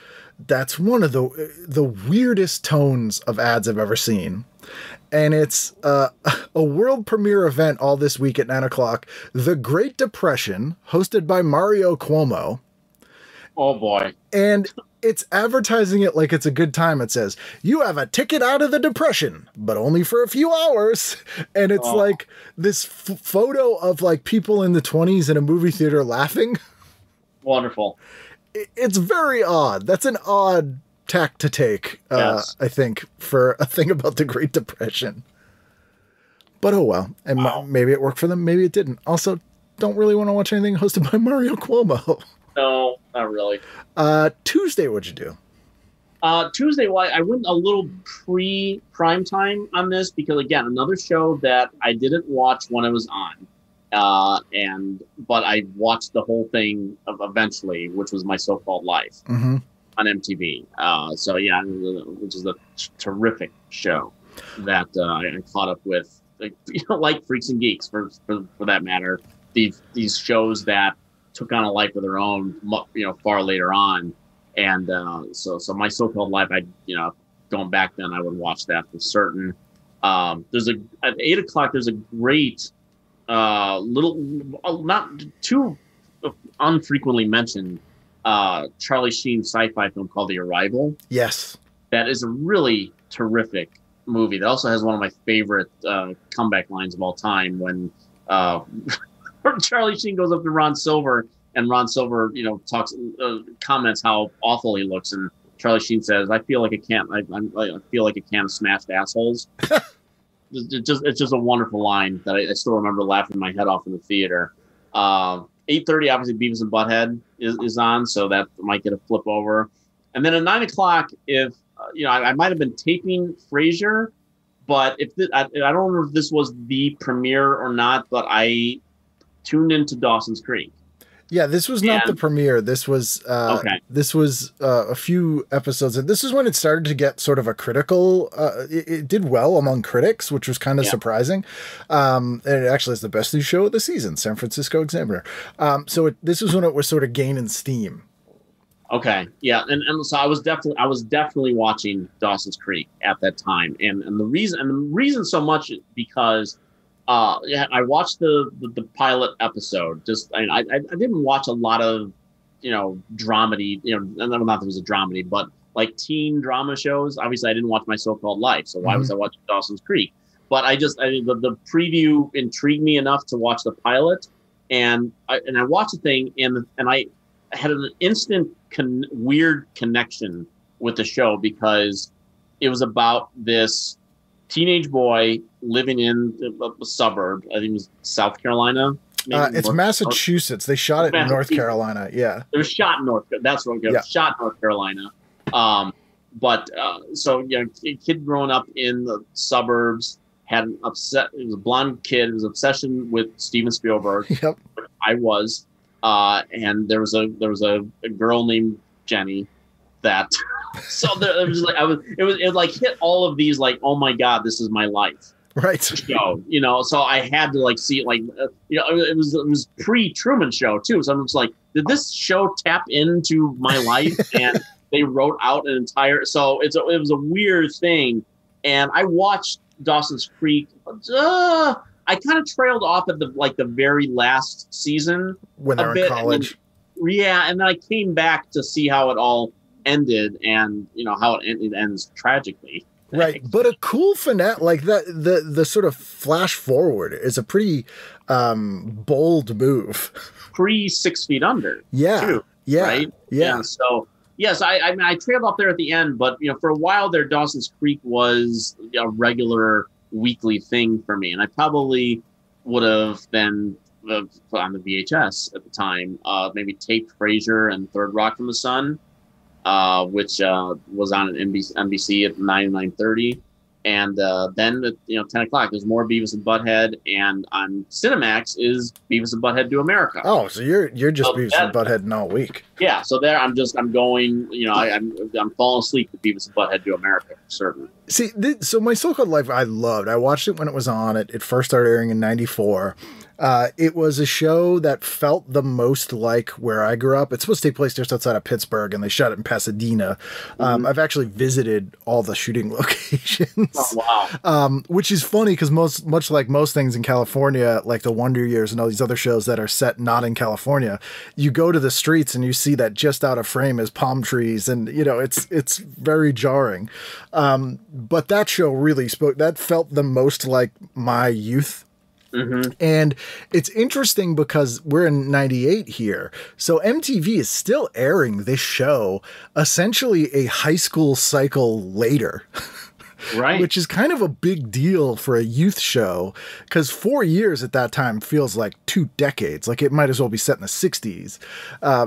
That's one of the weirdest tones of ads I've ever seen. And it's a world premiere event all this week at 9:00, The Great Depression, hosted by Mario Cuomo. Oh boy. And it's advertising it like it's a good time. It says, you have a ticket out of the Depression, but only for a few hours. And it's like this photo of like people in the 1920s in a movie theater laughing. Wonderful. It's very odd. That's an odd tack to take, Yes. I think, for a thing about the Great Depression. But oh well. And maybe it worked for them. Maybe it didn't. Also, don't really want to watch anything hosted by Mario Cuomo. No, not really. Tuesday, what'd you do? Tuesday, well, I went a little pre-prime time on this because, again, another show that I didn't watch when it was on, but I watched the whole thing eventually, which was My So-Called Life on MTV. So yeah, which is a terrific show that I caught up with, like Freaks and Geeks for that matter. These shows that took on a life of their own, far later on. And so My So-Called Life, going back then, I would watch that for certain. At 8:00, there's a great not too unfrequently mentioned Charlie Sheen sci-fi film called The Arrival. Yes. That is a really terrific movie. That also has one of my favorite comeback lines of all time when Charlie Sheen goes up to Ron Silver, and Ron Silver, comments how awful he looks, and Charlie Sheen says, "I feel like a can. I feel like a can of smashed assholes." It's just a wonderful line that I still remember laughing my head off in the theater. 8:30, obviously, Beavis and Butthead is on, so that might get a flip over. And then at 9:00, if I might have been taping Frasier, but I don't remember if this was the premiere or not, but I tuned into Dawson's Creek. Yeah, this was not the premiere. This was okay. This was a few episodes, and this is when it started to get sort of a critical. It did well among critics, which was kind of surprising. And it actually is the best new show of the season, San Francisco Examiner. This was when it was sort of gaining steam. Okay, yeah, and so I was definitely watching Dawson's Creek at that time, and the reason so much because. I watched the pilot episode. I didn't watch a lot of, dramedy, not that it was a dramedy, but like teen drama shows. Obviously, I didn't watch My So-Called Life, so why was I watching Dawson's Creek? But the preview intrigued me enough to watch the pilot, and I watched the thing, and I had an instant weird connection with the show because it was about this teenage boy living in a suburb. I think it was South Carolina. It's Massachusetts. They shot it in North Carolina. Yeah, it was shot in North. That's what it was. Shot in North Carolina. So a kid growing up in the suburbs had an It was a blonde kid. It was an obsession with Steven Spielberg. Yep. I was, and there was a girl named Jenny that. So it was like it was like hit all of these like, oh my God, this is my life. Right. show, so I had to see it, it was pre-Truman Show too. So I'm just like, did this show tap into my life? And they wrote out an entire, so it was a weird thing. And I watched Dawson's Creek. I kind of trailed off at the very last season when they were in college. And then I came back to see how it all ended, and how it ends tragically. Right, but a cool finale like that. The sort of flash forward is a pretty bold move. Pre 6 Feet Under. Yeah, too, yeah, right. Yeah. So yes, I mean I trailed off there at the end, but for a while there, Dawson's Creek was a regular weekly thing for me, and I probably would have been on the VHS at the time. Maybe taped Frasier and Third Rock from the Sun. Which was on NBC at 9:30, and then at 10 o'clock there's more Beavis and Butthead, and on Cinemax is Beavis and Butthead Do America. Oh, so you're just Beavis and Butthead all week. Yeah, so there I'm going. I'm falling asleep with Beavis and Butthead Do America for certain. See, so My So-Called Life I loved. I watched it when it was on. It first started airing in '94. It was a show that felt the most like where I grew up. It's supposed to take place just outside of Pittsburgh, and they shot it in Pasadena. I've actually visited all the shooting locations. Oh, wow. Which is funny because much like most things in California, like the Wonder Years and all these other shows that are set not in California, you go to the streets and you see that just out of frame is palm trees, and it's very jarring. But that show really that felt the most like my youth. Mm-hmm. And it's interesting because we're in 98 here. So MTV is still airing this show essentially a high school cycle later. Right. Which is kind of a big deal for a youth show, because 4 years at that time feels like 2 decades. Like it might as well be set in the 60s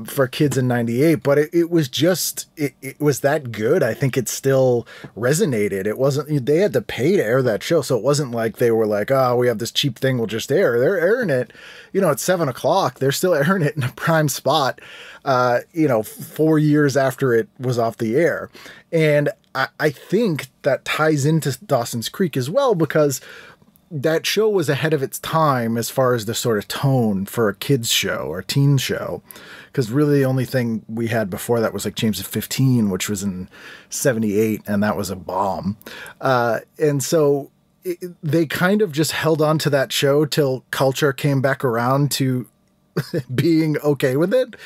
for kids in 98. But it was just, it was that good. I think it still resonated. It wasn't, they had to pay to air that show. So it wasn't like they were like, oh, we have this cheap thing, we'll just air. They're airing it, at 7 o'clock. They're still airing it in a prime spot, 4 years after it was off the air. And I think that ties into Dawson's Creek as well, because that show was ahead of its time as far as the sort of tone for a kid's show or teen show. Because really the only thing we had before that was like James of 15, which was in 78, and that was a bomb. And so they kind of just held on to that show till culture came back around to being okay with it.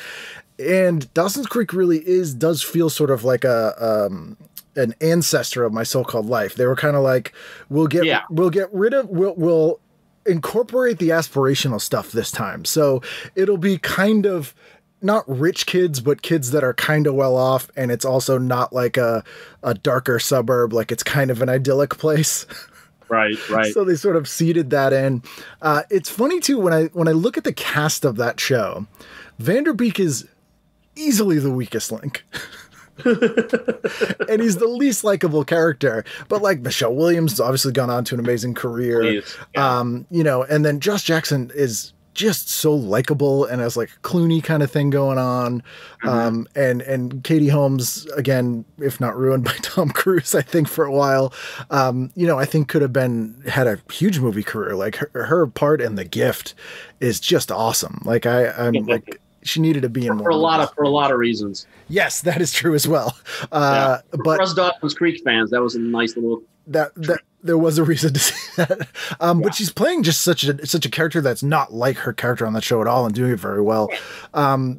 And Dawson's Creek really does feel sort of like an ancestor of My So-Called Life. They were kind of like, we'll incorporate the aspirational stuff this time. So it'll be kind of not rich kids, but kids that are kind of well off. And it's also not like a darker suburb. Like it's kind of an idyllic place. Right. So they sort of seeded that in. It's funny too, when I look at the cast of that show, Vanderbeek is easily the weakest link. And he's the least likable character, but like Michelle Williams has obviously gone on to an amazing career. Yeah. And then Josh Jackson is just so likable and has like a Clooney kind of thing going on. And Katie Holmes, again, if not ruined by Tom Cruise, I think for a while, I think could have had a huge movie career. Like her part in The Gift is just awesome. Like I'm like, she needed to be in more for a lot of reasons. Yes, that is true as well. But for us Dawson's Creek fans, that was a nice little that there was a reason to see that. But she's playing just such a character that's not like her character on that show at all, and doing it very well.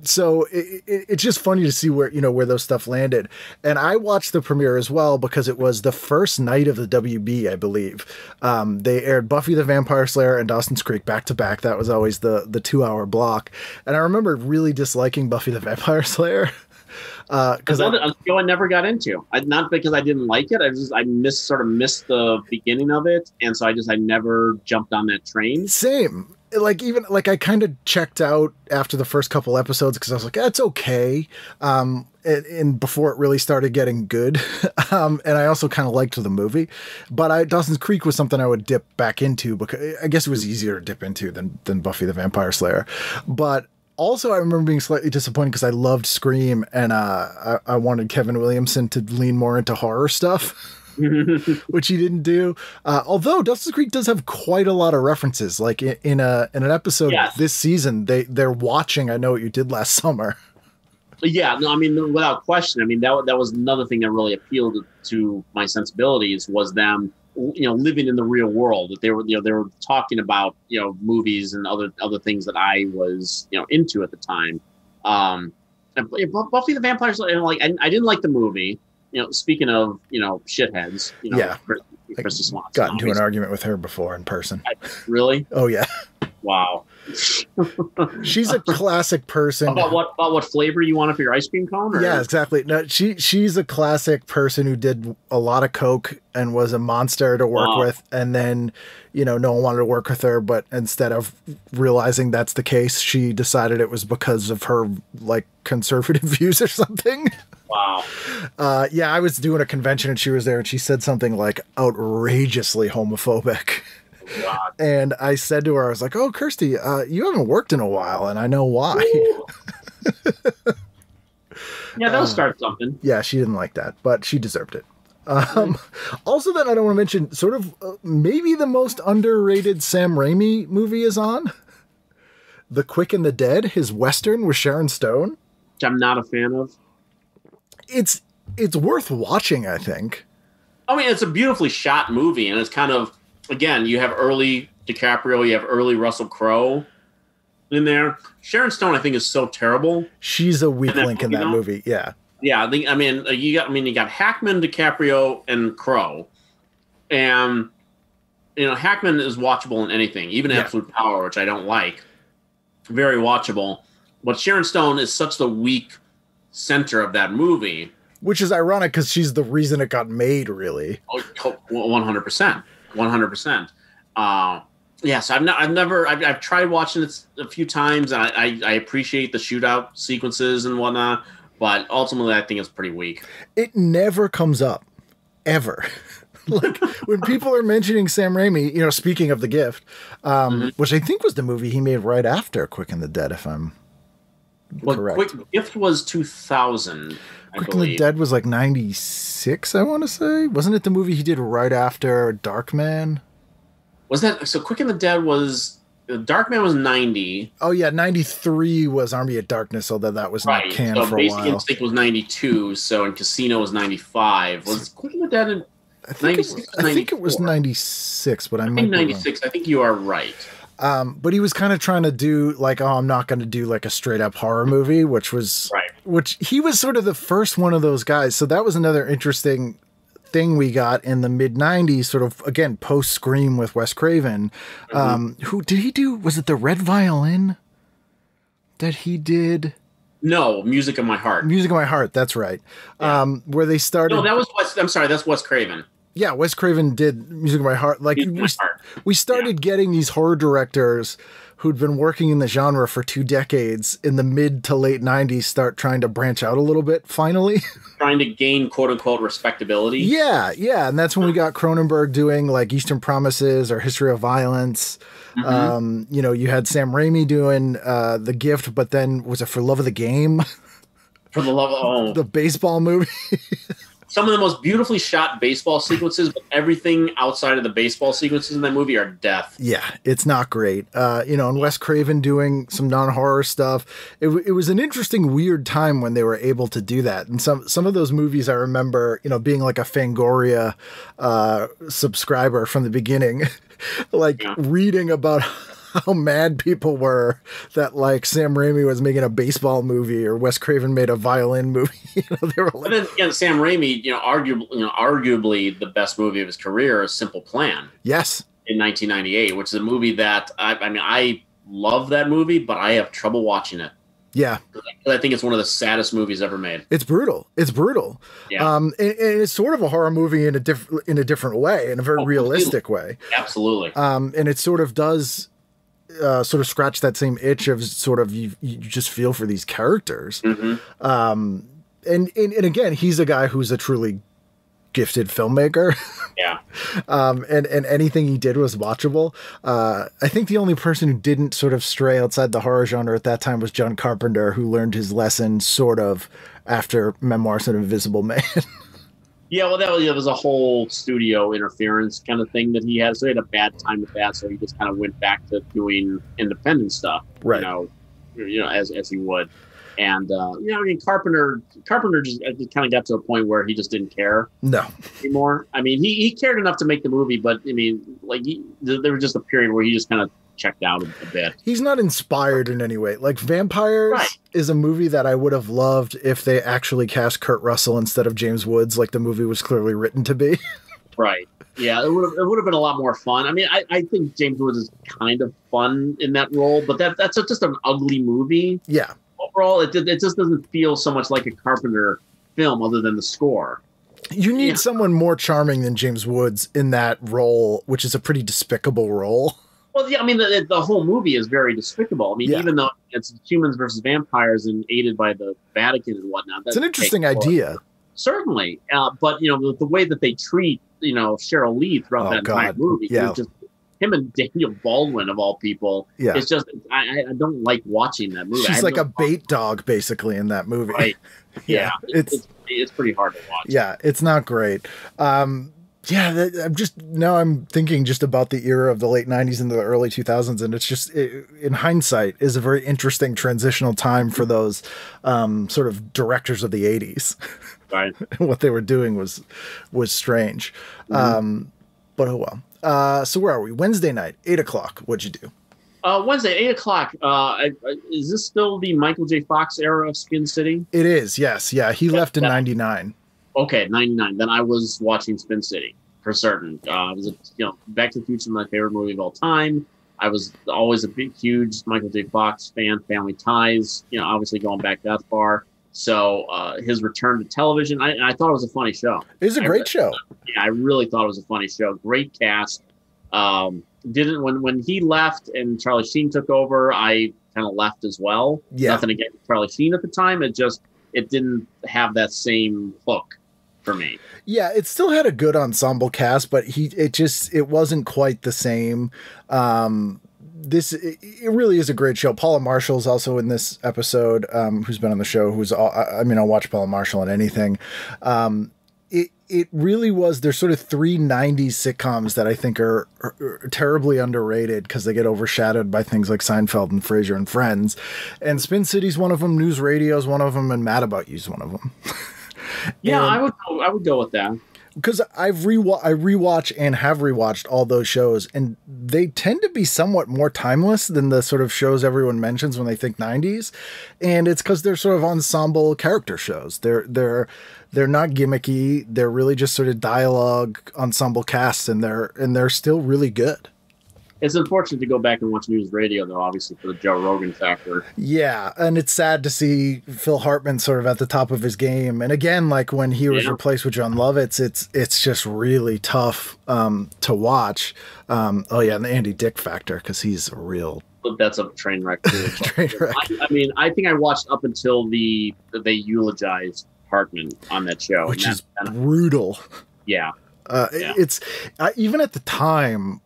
So it's just funny to see where those stuff landed. And I watched the premiere as well because it was the first night of the WB, I believe. They aired Buffy the Vampire Slayer and Dawson's Creek back to back. That was always the 2-hour block. And I remember really disliking Buffy the Vampire Slayer. Because a show I never got into. Not because I didn't like it. I missed the beginning of it, and so I never jumped on that train. Same. I kind of checked out after the first couple episodes because I was like, that's okay. And before it really started getting good. And I also kind of liked the movie, but Dawson's Creek was something I would dip back into because I guess it was easier to dip into than Buffy the Vampire Slayer. But also, I remember being slightly disappointed because I loved Scream, and I wanted Kevin Williamson to lean more into horror stuff. which he didn't do. Although Dawson's Creek does have quite a lot of references. Like in an episode this season, they're watching I Know What You Did Last Summer. Yeah, no, I mean, without question. I mean, that was another thing that really appealed to my sensibilities was them, living in the real world. That they were talking about, movies and other things that I was, into at the time. And Buffy the Vampire Slayer, like, I didn't like the movie. Speaking of, shitheads, Krista Swanson. Got into an argument with her before in person. Really? Oh, yeah. Wow. She's a classic person. About what flavor you want for your ice cream cone? Or? Yeah, exactly. No, she's a classic person who did a lot of coke and was a monster to work with, and then no one wanted to work with her, but instead of realizing that's the case, she decided it was because of her like conservative views or something. Wow. Yeah, I was doing a convention and she was there and she said something like outrageously homophobic. God. And I said to her, I was like, "Oh, Kirsty, you haven't worked in a while, and I know why." Yeah, that'll start something. Yeah, she didn't like that, but she deserved it. Also, then I don't want to mention sort of maybe the most underrated Sam Raimi movie is on. The Quick and the Dead, his Western with Sharon Stone. Which I'm not a fan of. It's worth watching, I think. I mean, it's a beautifully shot movie, and it's kind of, again, you have early DiCaprio, you have early Russell Crowe in there. Sharon Stone, I think, is so terrible. She's a weak link in that movie. Yeah. Yeah, you got Hackman, DiCaprio, and Crowe, and Hackman is watchable in anything, even Absolute Power, which I don't like. Very watchable, but Sharon Stone is such the weak center of that movie, which is ironic because she's the reason it got made. Really, 100%. 100%. Yeah, so I've tried watching it a few times, and I appreciate the shootout sequences and whatnot, but ultimately I think it's pretty weak. It never comes up, ever. Like when people are mentioning Sam Raimi, speaking of The Gift, which I think was the movie he made right after Quick and the Dead, if I'm correct. Gift was 2000. Quick and the Dead was like 96, I want to say. Wasn't it the movie he did right after Darkman? Was that so? Quick and the Dead was Darkman was 90. Oh yeah, 93 was Army of Darkness, although that was not canned for a while. Basic Instinct was 92, so and Casino was 95. Was Quick and the Dead in 96? I think it was 96, but I might be 96. I think you are right. But he was kind of trying to do like, I'm not going to do like a straight up horror movie, which he was sort of the first one of those guys. So that was another interesting thing we got in the mid 90s, sort of again, post Scream with Wes Craven. Who did he do? Was it the Red Violin that he did? No, Music of My Heart. Music of My Heart. That's right. Yeah. Where they started. No, that was I'm sorry. That's Wes Craven. Yeah, Wes Craven did Music of My Heart. Like we started getting these horror directors who'd been working in the genre for 2 decades in the mid to late 90s start trying to branch out a little bit, finally. Trying to gain quote-unquote respectability. Yeah. And that's when we got Cronenberg doing like Eastern Promises or History of Violence. You had Sam Raimi doing The Gift, but then was it For Love of the Game? For the love of... the baseball movie. Some of the most beautifully shot baseball sequences, but everything outside of the baseball sequences in that movie are death. Yeah, it's not great. And Wes Craven doing some non-horror stuff. It was an interesting, weird time when they were able to do that. And some of those movies I remember, being like a Fangoria subscriber from the beginning, reading about how mad people were that like Sam Raimi was making a baseball movie or Wes Craven made a violin movie. They were like, but then again, Sam Raimi, arguably the best movie of his career is Simple Plan. Yes. In 1998, which is a movie that I love that movie, but I have trouble watching it. Yeah. I think it's one of the saddest movies ever made. It's brutal. Yeah. And it's sort of a horror movie in a different way, in a very realistic way. Absolutely. And it sort of does sort of scratch that same itch of sort of you just feel for these characters. And again, he's a guy who's a truly gifted filmmaker. Yeah. And anything he did was watchable. I think the only person who didn't sort of stray outside the horror genre at that time was John Carpenter, who learned his lesson sort of after Memoirs of an Invisible Man. Yeah, well, it was a whole studio interference kind of thing that he had. So he had a bad time with that, so he just kind of went back to doing independent stuff, Right. As he would. And I mean, Carpenter just kind of got to a point where he just didn't care anymore. I mean, he cared enough to make the movie, but I mean, like there was just a period where he just kind of checked out a bit. He's not inspired in any way. Like Vampires is a movie that I would have loved if they actually cast Kurt Russell instead of James Woods, like the movie was clearly written to be. Right. Yeah, it would have been a lot more fun. I mean, I think James Woods is kind of fun in that role, but that's just an ugly movie. Yeah. Overall, it just doesn't feel so much like a Carpenter film other than the score. You need someone more charming than James Woods in that role, which is a pretty despicable role. Well, yeah, I mean, the whole movie is very despicable. I mean, even though it's humans versus vampires and aided by the Vatican and whatnot. It's an interesting idea. Certainly. But, the way that they treat, Cheryl Lee throughout that entire movie, just him and Daniel Baldwin, of all people, it's just, I don't like watching that movie. She's like a bait dog, basically, in that movie. Right. Yeah. It's pretty hard to watch. Yeah, it's not great. I'm thinking just about the era of the late 90s into the early 2000s, and it's just, in hindsight, is a very interesting transitional time for those sort of directors of the 80s. Right. What they were doing was strange. Mm-hmm. But oh well. So where are we? Wednesday night, 8:00. What'd you do? Wednesday, 8:00. Is this still the Michael J. Fox era of Spin City? It is, yes. Yeah, he left in 99. Okay, 99. Then I was watching Spin City for certain. It was Back to the Future, my favorite movie of all time. I was always a huge Michael J. Fox fan. Family Ties, obviously going back that far. So his return to television, I thought it was a funny show. It was a great show. Yeah, I really thought it was a funny show. Great cast. When he left and Charlie Sheen took over, I kind of left as well. Yeah. Nothing against Charlie Sheen at the time. It didn't have that same hook for me. Yeah, it still had a good ensemble cast, but it wasn't quite the same. It really is a great show. Paula Marshall's also in this episode, who's been on the show, I'll watch Paula Marshall in anything. It really was, there's sort of three 90s sitcoms that I think are terribly underrated because they get overshadowed by things like Seinfeld and Frasier and Friends. And Spin City's one of them, Newsradio's one of them, and Mad About You's one of them. Yeah, I would go with that. Because I rewatch and have rewatched all those shows, and they tend to be somewhat more timeless than the sort of shows everyone mentions when they think 90s. And it's because they're sort of ensemble character shows. They're not gimmicky. They're really just sort of dialogue ensemble casts, and they're still really good. It's unfortunate to go back and watch Newsradio, though, obviously, for the Joe Rogan factor. Yeah, and it's sad to see Phil Hartman sort of at the top of his game. And again, like when he was replaced with John Lovitz, it's just really tough to watch. And the Andy Dick factor, because he's a real... That's a train wreck, too. Train wreck. I think I watched up until they eulogized Hartman on that show. Which is brutal. Yeah. It's... even at the time...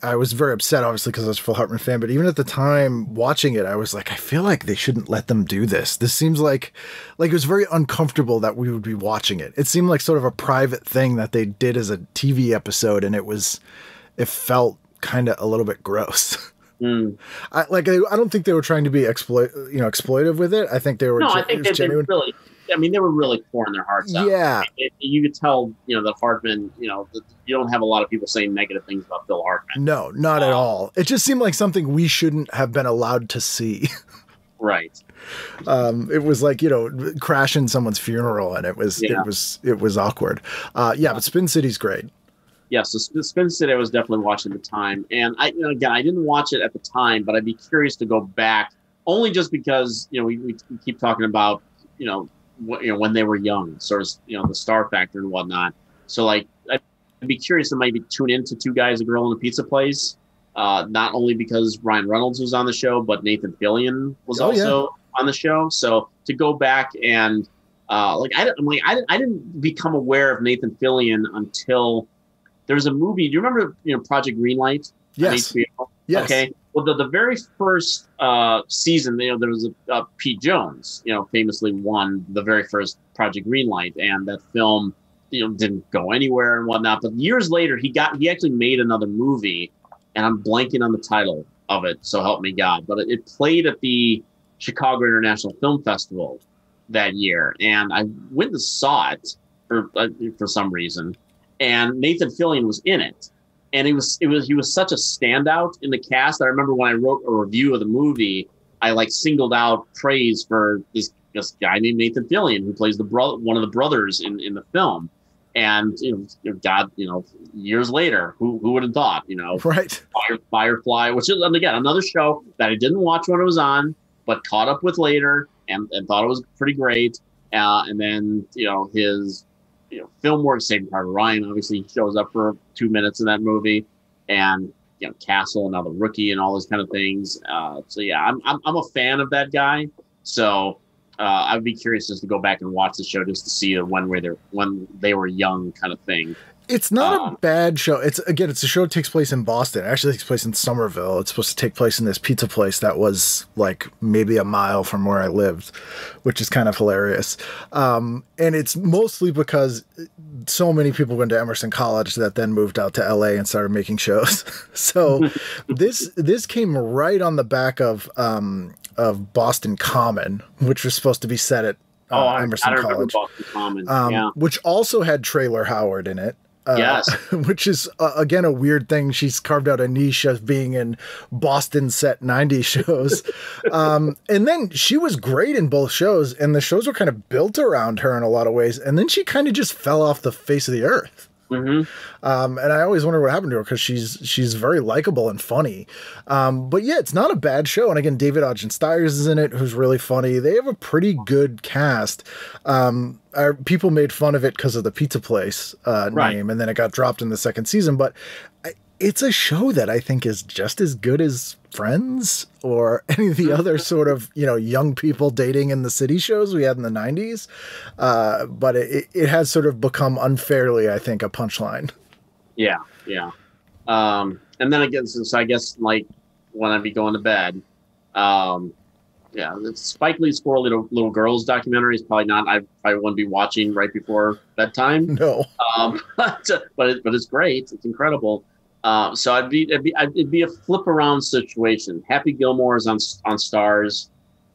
I was very upset, obviously, because I was a Phil Hartman fan, but even at the time watching it, I was like, I feel like they shouldn't let them do this. This seems like it was very uncomfortable that we would be watching it. It seemed like sort of a private thing that they did as a TV episode, and it felt kind of a little bit gross. Mm. I don't think they were trying to be exploitive with it. I think they were. No, I think they really. They were really pouring their hearts out. Yeah, you could tell, that Hartman. You don't have a lot of people saying negative things about Phil Hartman. No, not at all. It just seemed like something we shouldn't have been allowed to see. Right. It was like crashing someone's funeral, and it was awkward. But Spin City's great. Yes, the Spin City I was definitely watching at the time, and I didn't watch it at the time, but I'd be curious to go back only just because we keep talking about when they were young, sort of the star factor and whatnot. So I'd be curious to maybe tune into Two Guys, a Girl, in a Pizza Place, not only because Ryan Reynolds was on the show, but Nathan Fillion was also on the show. So to go back and I didn't become aware of Nathan Fillion until there was a movie. Do you remember Project Greenlight? Yes. On HBO? Yes. Okay. Well, the very first season, there was a Pete Jones, famously won the very first Project Greenlight, and that film didn't go anywhere and whatnot. But years later, he actually made another movie, and I'm blanking on the title of it. So help me God. But it played at the Chicago International Film Festival that year, and I went and saw it for some reason. And Nathan Fillion was in it, and he was such a standout in the cast. I remember when I wrote a review of the movie, I like singled out praise for this guy named Nathan Fillion, who plays one of the brothers in the film. And years later, who would have thought? Right. Firefly, which is again another show that I didn't watch when it was on, but caught up with later and thought it was pretty great. And then his film work, Saving Private Ryan, obviously shows up for 2 minutes in that movie, and Castle and now The Rookie and all those kind of things. So yeah, I'm a fan of that guy. So I'd be curious just to go back and watch the show just to see when they were young kind of thing. It's not a bad show. It's a show that takes place in Boston. It actually takes place in Somerville. It's supposed to take place in this pizza place that was like maybe a mile from where I lived, which is kind of hilarious. And it's mostly because so many people went to Emerson College that then moved out to LA and started making shows. So this came right on the back of Boston Common, which was supposed to be set at Emerson College, Boston Common, which also had Trailer Howard in it. Yes, which is again a weird thing. She's carved out a niche of being in Boston set 90s shows. And then she was great in both shows, and the shows were kind of built around her in a lot of ways. And then she kind of just fell off the face of the earth. Mm-hmm. And I always wonder what happened to her, because she's very likable and funny. But yeah, it's not a bad show. And again, David Ogden Stiers is in it, who's really funny. They have a pretty good cast. People made fun of it because of the pizza place name, and then it got dropped in the second season. But it's a show that I think is just as good as Friends or any of the other sort of, young people dating in the city shows we had in the 90s. But it has sort of become unfairly, I think, a punchline. Yeah. Yeah. And then again, so I guess like when I'd be going to bed, it's Spike Lee's Four Little Girls documentary is probably not, I probably wouldn't be watching right before bedtime. No. But it's great. It's incredible. So it'd be a flip around situation. Happy Gilmore is on Starz,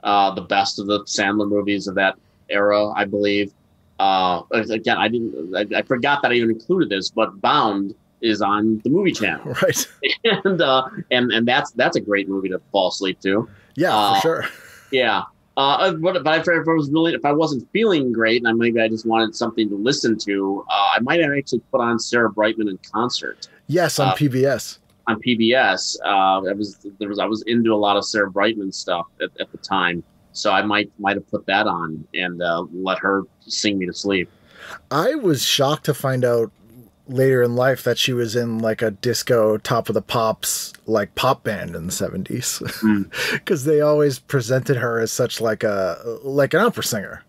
the best of the Sandler movies of that era, I believe. Again, I forgot that I even included this, but Bound is on the Movie Channel, right? And that's a great movie to fall asleep to. Yeah, for sure. Yeah. But if I wasn't feeling great and I just wanted something to listen to, I might have actually put on Sarah Brightman in concert. Yes, on PBS. On PBS, I was into a lot of Sarah Brightman stuff at the time, so I might have put that on and let her sing me to sleep. I was shocked to find out later in life that she was in like a disco Top of the Pops like pop band in the 70s, because they always presented her as such like an opera singer.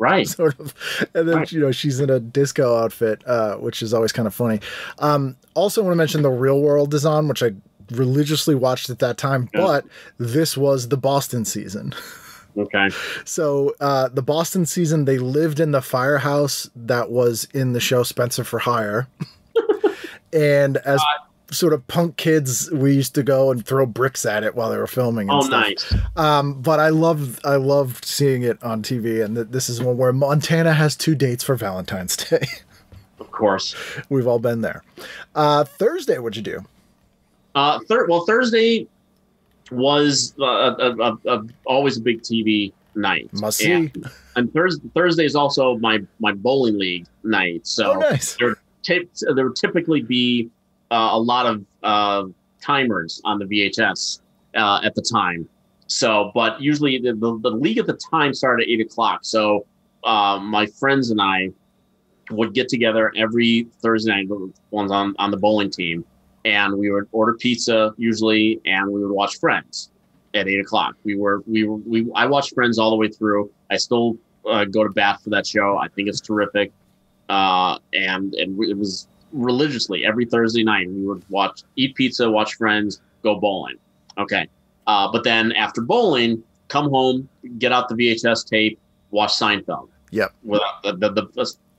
Right. Sort of. And then, right. She's in a disco outfit, which is always kind of funny. Also want to mention The Real World is on, which I religiously watched at that time, but this was the Boston season. Okay. So the Boston season, they lived in the firehouse that was in the show Spencer for Hire. And as sort of punk kids, we used to go and throw bricks at it while they were filming and stuff. Nice. But I loved seeing it on TV, and this is one where Montana has 2 dates for Valentine's Day. Of course. We've all been there. Thursday, what'd you do? Thursday was always a big TV night. Must see. And Thursday is also my bowling league night. So nice. There would typically be a lot of timers on the VHS at the time. So, but usually the league at the time started at 8:00. So my friends and I would get together every Thursday night, the ones on the bowling team, and we would order pizza usually, and we would watch Friends at 8:00. I watched Friends all the way through. I still go to bat for that show. I think it's terrific. And it was religiously every Thursday night we would eat pizza, watch Friends, go bowling. Okay. But then after bowling, come home, get out the VHS tape, watch Seinfeld. Yep. Without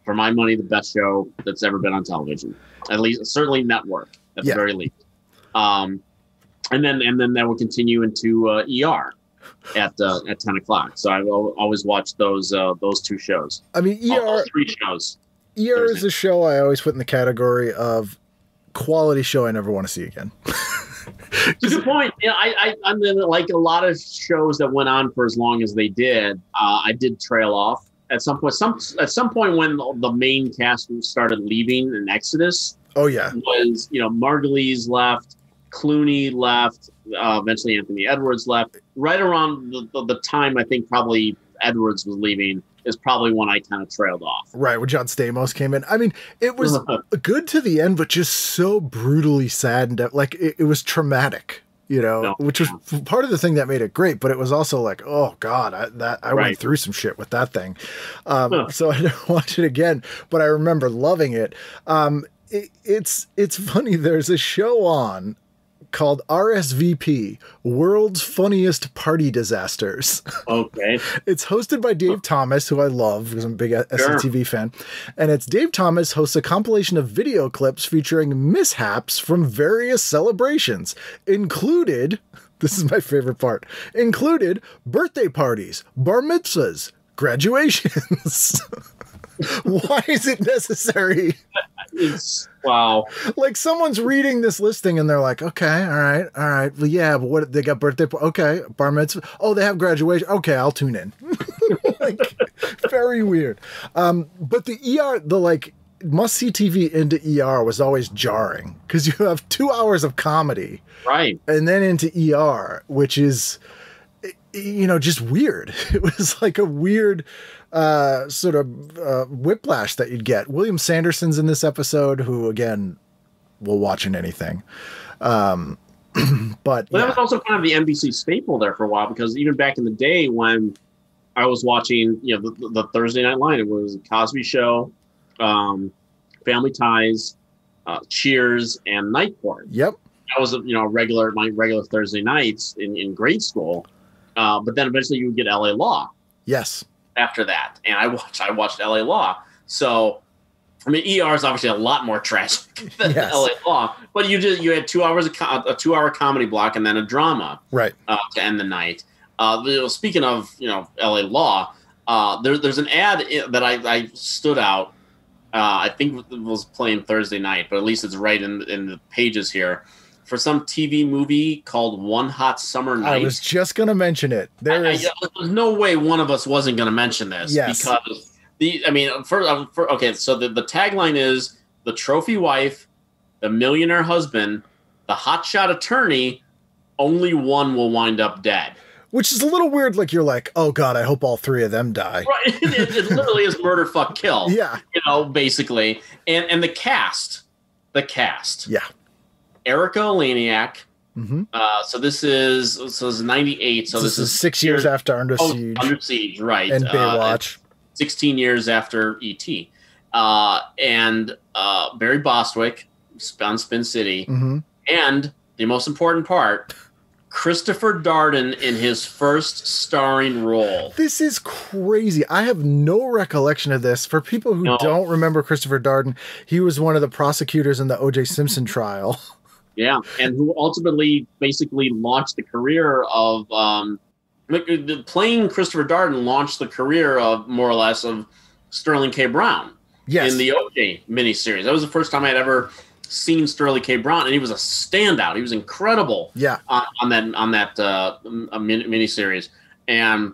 for my money, the best show that's ever been on television. At least, certainly network at the very least. And then that will continue into ER at 10 o'clock. So I will always watch those two shows. I mean, ER, three shows. ER is a show I always put in the category of quality show I never want to see again. It's a good point. Yeah, I mean, like a lot of shows that went on for as long as they did, I did trail off at some point. At some point when the main cast started leaving in Exodus. Oh yeah, was Margulies left, Clooney left, eventually Anthony Edwards left. Right around the time I think probably Edwards was leaving is probably when I kind of trailed off. Right, when John Stamos came in. I mean, it was good to the end, but just so brutally sad. And like, it was traumatic, which was part of the thing that made it great. But it was also like, oh, God, I went through some shit with that thing. So I don't watch it again, but I remember loving it. It's funny. There's a show on called RSVP, World's Funniest Party Disasters. Okay. It's hosted by Dave Thomas, who I love because I'm a big SCTV fan. And it's Dave Thomas hosts a compilation of video clips featuring mishaps from various celebrations, included, this is my favorite part, included birthday parties, bar mitzvahs, graduations. Why is it necessary? Wow. Like someone's reading this listing and they're like, okay, all right. Well, yeah, but what they got birthday? Okay, bar mitzvah. Oh, they have graduation. Okay, I'll tune in. Like, very weird. But the ER, the like must-see TV into ER was always jarring because you have 2 hours of comedy, right, and then into ER, which is, just weird. It was like a weird sort of whiplash that you'd get. William Sanderson's in this episode, who again will watch in anything. But that was also kind of the NBC staple there for a while, because even back in the day when I was watching, the Thursday Night Line, it was Cosby Show, Family Ties, Cheers, and Night Court. Yep, that was my regular Thursday nights in grade school. But then eventually you would get LA Law. Yes. After that, and I watched LA Law. So, I mean, ER is obviously a lot more tragic than LA Law. But you had 2 hours a 2 hour comedy block and then a drama, right, to end the night. Speaking of LA Law, there's an ad that I stood out. I think it was playing Thursday night, but at least it's right in the pages here. For some TV movie called One Hot Summer Night. I was just going to mention it. There's no way one of us wasn't going to mention this. Yes. Because so the tagline is the trophy wife, the millionaire husband, the hotshot attorney, only one will wind up dead. Which is a little weird. Like, you're like, oh God, I hope all three of them die. Right. It literally is murder, fuck, kill. Yeah. Basically. And the cast. Yeah. Erica Eleniak. Mm-hmm. So this is 98. So this is 6 years after Under Siege. Under Siege, right. And Baywatch. 16 years after E.T. And Barry Bostwick on Spin City. Mm-hmm. And the most important part, Christopher Darden in his first starring role. This is crazy. I have no recollection of this. For people who don't remember Christopher Darden, he was one of the prosecutors in the O.J. Simpson trial. Yeah, and who ultimately basically launched the career of playing Christopher Darden launched the career of more or less of Sterling K. Brown. Yes. In the O.J. miniseries. That was the first time I'd ever seen Sterling K. Brown, and he was a standout. He was incredible. Yeah. On that miniseries, and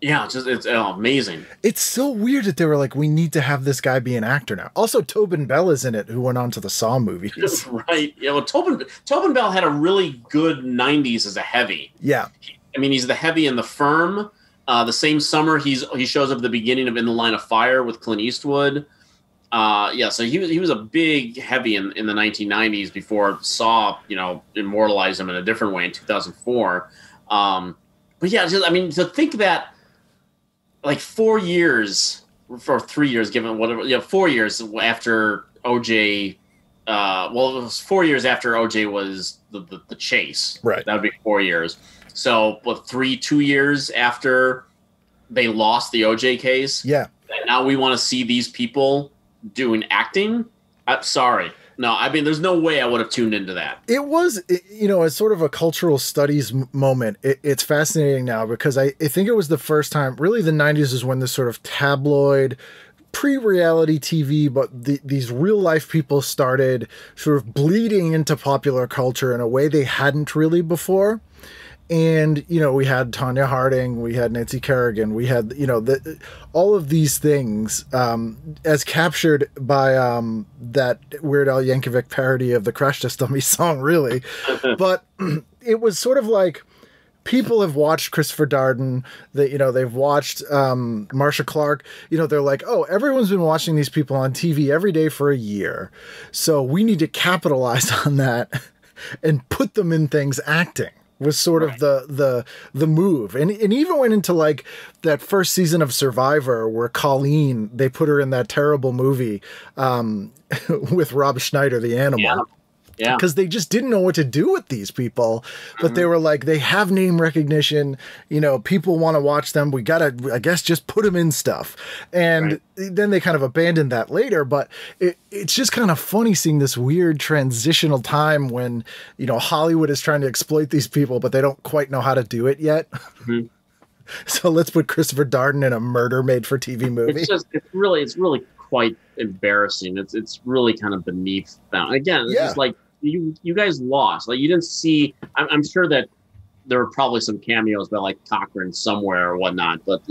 yeah, it's amazing. It's so weird that they were like, we need to have this guy be an actor now. Also, Tobin Bell is in it, who went on to the Saw movies. Right. Yeah. Well, Tobin Bell had a really good '90s as a heavy. Yeah. I mean, he's the heavy in The Firm. The same summer, he shows up at the beginning of In the Line of Fire with Clint Eastwood. So he was a big heavy in the 1990s before Saw, immortalized him in a different way in 2004. But yeah, to think that like 4 years or 3 years, given whatever, 4 years after OJ, it was 4 years after OJ was the chase. Right. That would be 4 years. So 2 years after they lost the OJ case. Yeah. that now we want to see these people doing acting. I'm sorry. No, I mean, there's no way I would have tuned into that. It was, as sort of a cultural studies moment. It's fascinating now because I think it was the first time, really the 90s is when this sort of tabloid, pre-reality TV, but these real life people started sort of bleeding into popular culture in a way they hadn't really before. And, we had Tonya Harding, we had Nancy Kerrigan, we had, all of these things as captured by that Weird Al Yankovic parody of the Crash Test Dummies song, really. But it was sort of like people have watched Christopher Darden, they've watched Marcia Clark, they're like, oh, everyone's been watching these people on TV every day for a year. So we need to capitalize on that and put them in things acting. Was sort of the move. And even went into like that first season of Survivor where Colleen, they put her in that terrible movie with Rob Schneider, the animal. Yeah. Because they just didn't know what to do with these people. But they were like, they have name recognition. People want to watch them. We got to, I guess, just put them in stuff. And then they kind of abandoned that later. But it's just kind of funny seeing this weird transitional time when, Hollywood is trying to exploit these people, but they don't quite know how to do it yet. Mm-hmm. So let's put Christopher Darden in a murder made for TV movie. It's really quite embarrassing. It's really kind of beneath them. Again, it's just like, you guys lost. Like, you didn't see. I'm sure that there were probably some cameos by like Cochran somewhere or whatnot. But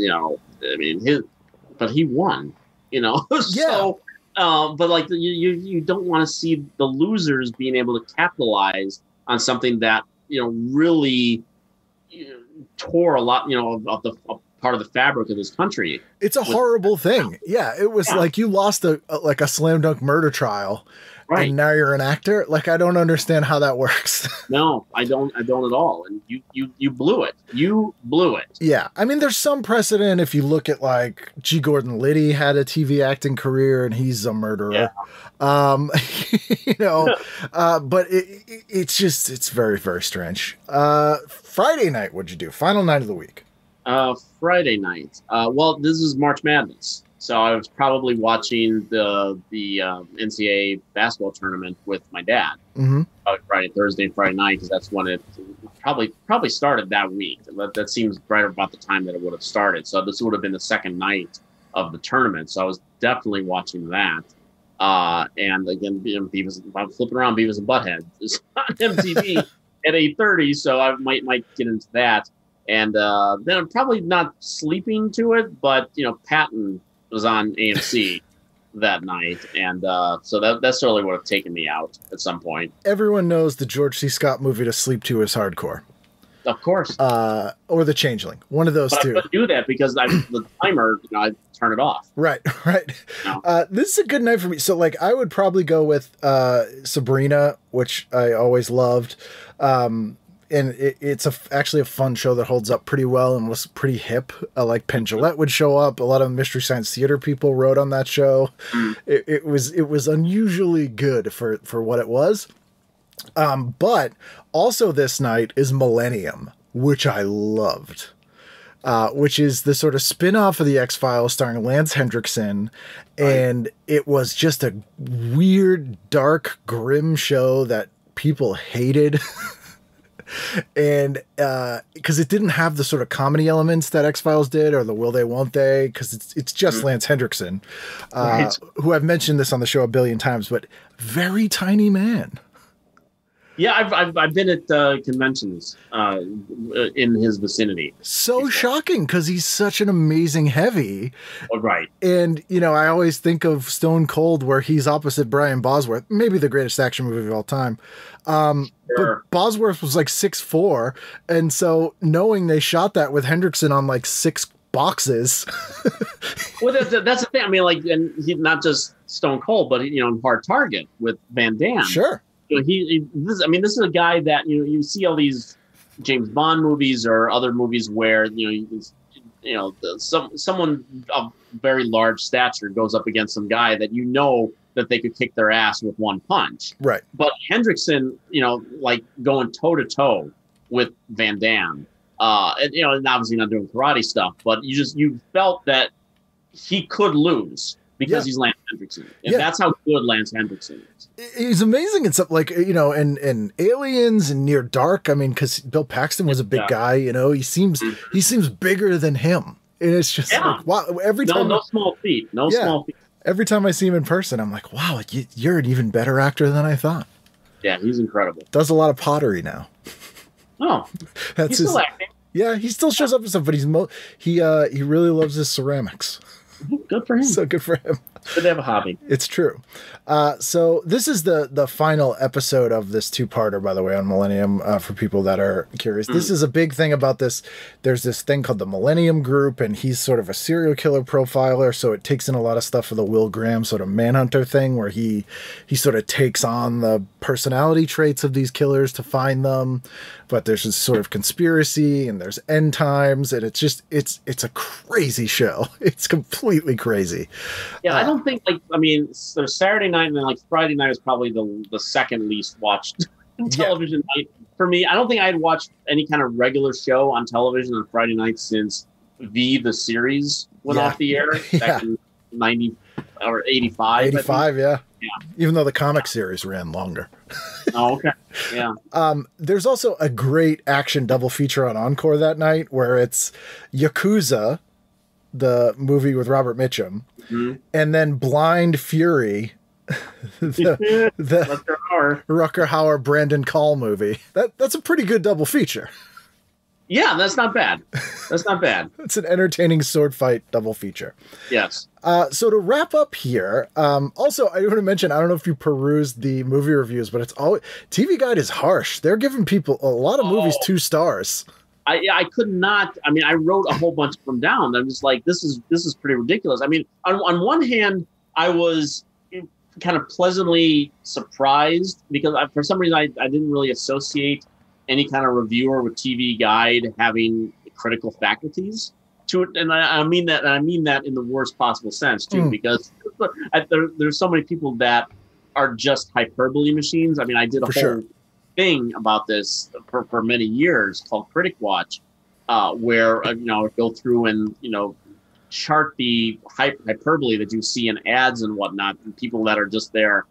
but he won. So, but like you don't want to see the losers being able to capitalize on something that really tore a lot of the part of the fabric of this country. It's a horrible thing. Yeah, it was like you lost a slam dunk murder trial. Right. And now you're an actor? Like, I don't understand how that works. No, I don't at all. And you blew it. You blew it. Yeah. I mean, there's some precedent if you look at like G. Gordon Liddy had a TV acting career and he's a murderer. Yeah. But it's very, very strange. Friday night, what'd you do? Final night of the week. Friday night. Well, this is March Madness. So I was probably watching the NCAA basketball tournament with my dad. Mm-hmm. Thursday, Friday night, because that's when it probably started that week. That seems right about the time that it would have started. So this would have been the second night of the tournament. So I was definitely watching that. And again, I'm flipping around Beavis and Butthead is on MTV at 8:30. So I might get into that. And then I'm probably not sleeping to it, but Patton was on AMC that night, and so that certainly would have taken me out at some point. Everyone knows the George C. Scott movie to sleep to is Hardcore. Of course. Or The Changeling. One of those two. I couldn't do that because the timer, I turn it off. Right. This is a good night for me. So, like, I would probably go with Sabrina, which I always loved. And it's actually a fun show that holds up pretty well and was pretty hip. Like Penn Jillette would show up. A lot of Mystery Science Theater people wrote on that show. It was unusually good for what it was. But also this night is Millennium, which I loved. Which is the sort of spin-off of the X-Files starring Lance Hendrickson. And it was just a weird, dark, grim show that people hated. And because it didn't have the sort of comedy elements that X-Files did, or the will they won't they, because it's just Lance Hendrickson, who I've mentioned this on the show a billion times, but very tiny man. Yeah, I've been at conventions in his vicinity. So shocking because he's such an amazing heavy. Oh, right. And, I always think of Stone Cold where he's opposite Brian Bosworth, maybe the greatest action movie of all time. Sure. But Bosworth was like 6'4", and so knowing they shot that with Hendrickson on like 6 boxes. Well, that's the thing. I mean, like, and he's not just Stone Cold, but in Hard Target with Van Damme. Sure. This is a guy that you see all these James Bond movies or other movies where someone of very large stature goes up against some guy that that they could kick their ass with one punch. Right. But Hendrickson, like going toe to toe with Van Damme, and obviously not doing karate stuff, but you felt that he could lose because he's Lance Henriksen. And that's how good Lance Henriksen is. He's amazing in stuff like, you know, and Aliens and Near Dark. I mean, because Bill Paxton was a big guy, you know, he seems bigger than him. And it's just like, wow, every time. No small feat. No small feat. Every time I see him in person, I'm like, wow, you're an even better actor than I thought. Yeah, he's incredible. Does a lot of pottery now. Oh, that's he's still acting. Yeah, he still shows up and stuff, but he really loves his ceramics. Good for him. So good for him. Good to have a hobby. It's true. So this is the final episode of this two-parter, by the way, on Millennium, for people that are curious. This is a big thing about this. There's this thing called the Millennium Group, and he's sort of a serial killer profiler, so it takes in a lot of stuff for the Will Graham sort of Manhunter thing, where he sort of takes on the personality traits of these killers to find them. But there's this sort of conspiracy, and there's end times, and it's a crazy show. It's completely crazy. Yeah, I don't think there's Saturday night and then like Friday night is probably the second least watched television night for me. I don't think I had watched any kind of regular show on television on Friday night since the series went off the air back in 90 or 85. 85, yeah. Even though the comic series ran longer. Oh, okay. Yeah. There's also a great action double feature on Encore that night where it's Yakuza, the movie with Robert Mitchum, and then Blind Fury, the Rutger Hauer Brandon Call movie. That's a pretty good double feature. Yeah, that's not bad. That's not bad. It's an entertaining sword fight double feature. Yes. So to wrap up here, also I want to mention, I don't know if you perused the movie reviews, but it's all TV Guide is harsh. They're giving people a lot of movies 2 stars. I could not. I mean, I wrote a whole bunch of them down. I'm just like, this is pretty ridiculous. I mean, on one hand, I was kind of pleasantly surprised because for some reason I didn't really associate any kind of reviewer with TV Guide having critical faculties to it, and I mean that in the worst possible sense too, because there's so many people that are just hyperbole machines. I mean, I did a whole thing about this for many years called Critic Watch, where I would go through and chart the hyperbole that you see in ads and whatnot, and people that are just there,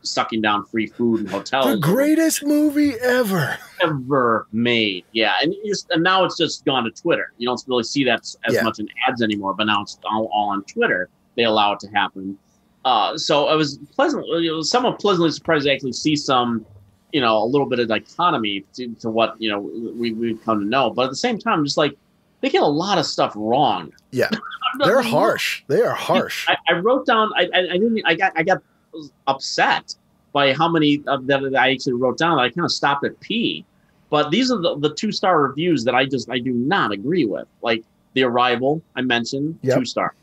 sucking down free food in hotels. The greatest movie ever made. Yeah. And now it's just gone to Twitter. You don't really see that as much in ads anymore, but now it's all on Twitter. They allow it to happen. So I was somewhat pleasantly surprised to actually see some, a little bit of dichotomy to what, we've come to know. But at the same time, just like, they get a lot of stuff wrong. Yeah. They're harsh. They are harsh. I wrote down, I got upset by how many that I actually wrote down. I kind of stopped at P, but these are the 2-star reviews that I do not agree with. Like The Arrival, I mentioned, 2 star.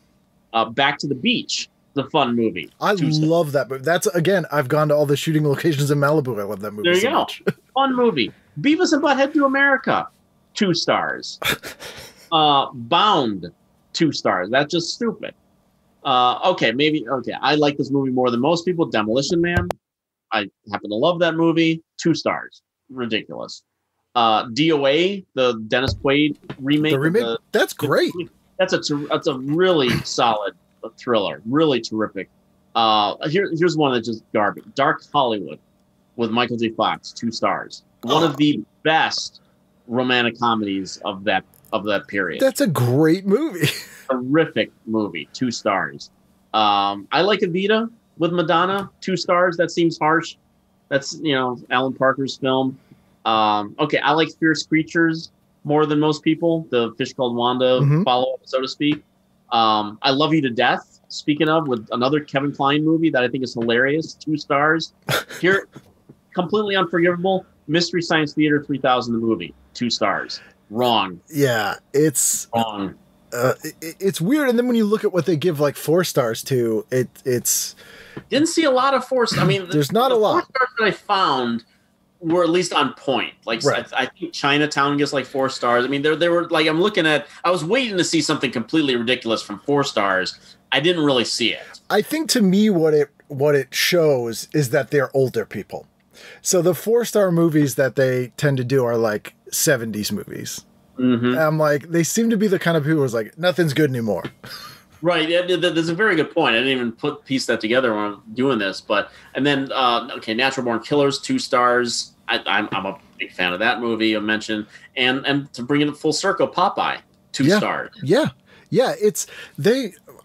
Back to the Beach, the fun movie. I love that movie. That's again, I've gone to all the shooting locations in Malibu. I love that movie. There you so go. much. Fun movie. Beavis and Butthead to America, 2 stars. Bound, 2 stars. That's just stupid. Okay. I like this movie more than most people. Demolition Man. I happen to love that movie. 2 stars. Ridiculous. DOA, the Dennis Quaid remake. The remake? That's great. That's a really solid thriller. Really terrific. Here's one that's just garbage. Dark Hollywood with Michael J. Fox. 2 stars. One of the best romantic comedies of that period. That's a great movie. Terrific movie. 2 stars. I Like Evita with Madonna. 2 stars. That seems harsh. That's Alan Parker's film. Okay, I like Fierce Creatures more than most people. The Fish Called Wanda follow-up, so to speak. I Love You to Death. Speaking of, with another Kevin Kline movie that I think is hilarious. 2 stars. Here, completely unforgivable. Mystery Science Theater 3000, the movie. 2 stars. Wrong. Yeah, it's wrong. It's weird, and then when you look at what they give like 4 stars to, it's didn't see a lot of 4 stars. I mean, there's not a lot. 4 stars that I found were at least on point. Like I think Chinatown gets like 4 stars. I mean, they were like, I was waiting to see something completely ridiculous from 4 stars. I didn't really see it. I think to me what it shows is that they're older people. So the 4-star movies that they tend to do are like 70s movies. And I'm like, they seem to be the kind of people who's like, nothing's good anymore. Right. Yeah, that's a very good point. I didn't even piece that together when I'm doing this. And then Natural Born Killers, 2 stars. I'm a big fan of that movie I mentioned. And to bring it full circle, Popeye, 2 stars. Yeah.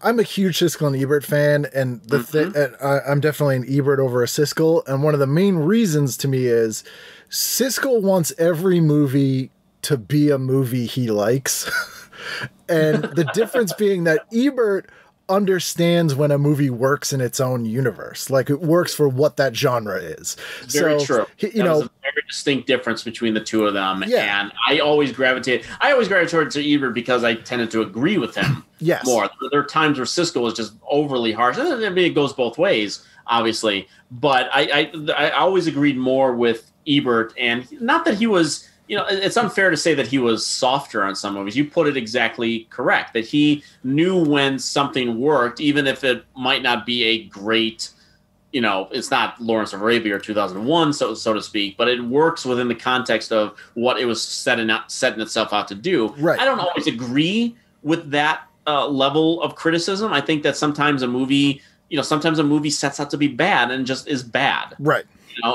I'm a huge Siskel and Ebert fan, and I'm definitely an Ebert over a Siskel. And one of the main reasons to me is Siskel wants every movie to be a movie he likes. And the difference being that Ebert understands when a movie works in its own universe, like it works for what that genre is. Very true. There's a very distinct difference between the two of them. Yeah. And I always gravitated to Ebert because I tended to agree with him more. There are times where Siskel was just overly harsh. I mean, it goes both ways, obviously, but I always agreed more with Ebert, and not that he was. It's unfair to say that he was softer on some movies. You put it exactly correct, that he knew when something worked, even if it might not be a great, it's not Lawrence of Arabia or 2001, so to speak, but it works within the context of what it was setting itself out to do. Right. I don't always agree with that level of criticism. I think that sometimes a movie sets out to be bad and just is bad. Right.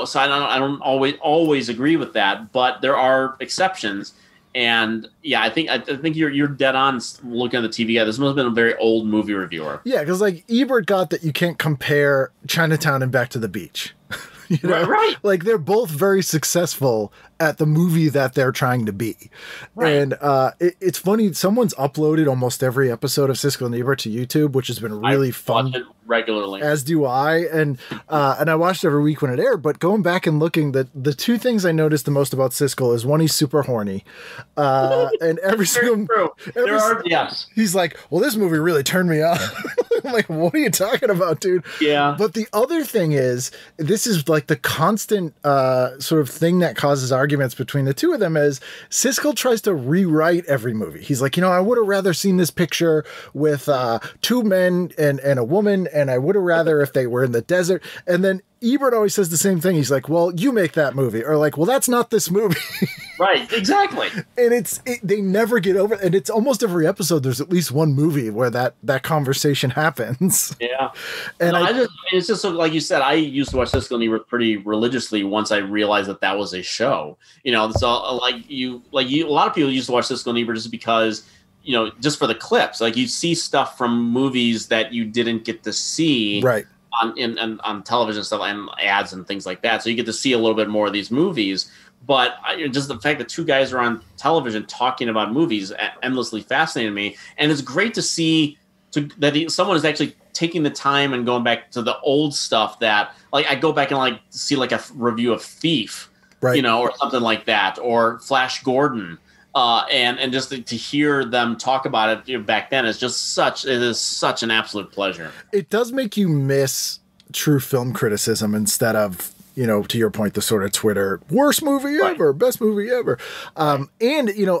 So I don't always agree with that, but there are exceptions. And yeah, I think you're dead on looking at the TV guide. This must have been a very old movie reviewer. Yeah, because like Ebert got that you can't compare Chinatown and Back to the Beach. Right. Like they're both very successful at the movie that they're trying to be. Right. And it's funny, someone's uploaded almost every episode of Siskel and Ebert to YouTube, which has been really fun. Watch it regularly. As do I. And I watched every week when it aired, but going back and looking, the 2 things I noticed the most about Siskel is, one, he's super horny. And every single he's like, well, this movie really turned me on. I'm like, what are you talking about, dude? Yeah. But the other thing is, this is like the constant sort of thing that causes arguments between the two of them, is Siskel tries to rewrite every movie. He's like, I would have rather seen this picture with 2 men and a woman, and I would have rather if they were in the desert. And then Ebert always says the same thing. He's like, well, you make that movie. Or like, well, that's not this movie. Right, exactly. And they never get over it. And it's almost every episode there's at least one movie where that conversation happens. Yeah. And it's just like you said, I used to watch Siskel and Ebert pretty religiously once I realized that was a show. So a lot of people used to watch Siskel and Ebert just because, just for the clips. Like you see stuff from movies that you didn't get to see. Right. On television stuff and ads and things like that. So you get to see a little bit more of these movies. But just the fact that 2 guys are on television talking about movies endlessly fascinated me. And it's great to see that someone is actually taking the time and going back to the old stuff that, like, I go back and like see like a review of Thief, right, or something like that, or Flash Gordon. And just to hear them talk about it back then is such an absolute pleasure. It does make you miss true film criticism instead of, to your point, the sort of Twitter worst movie ever, best movie ever. And,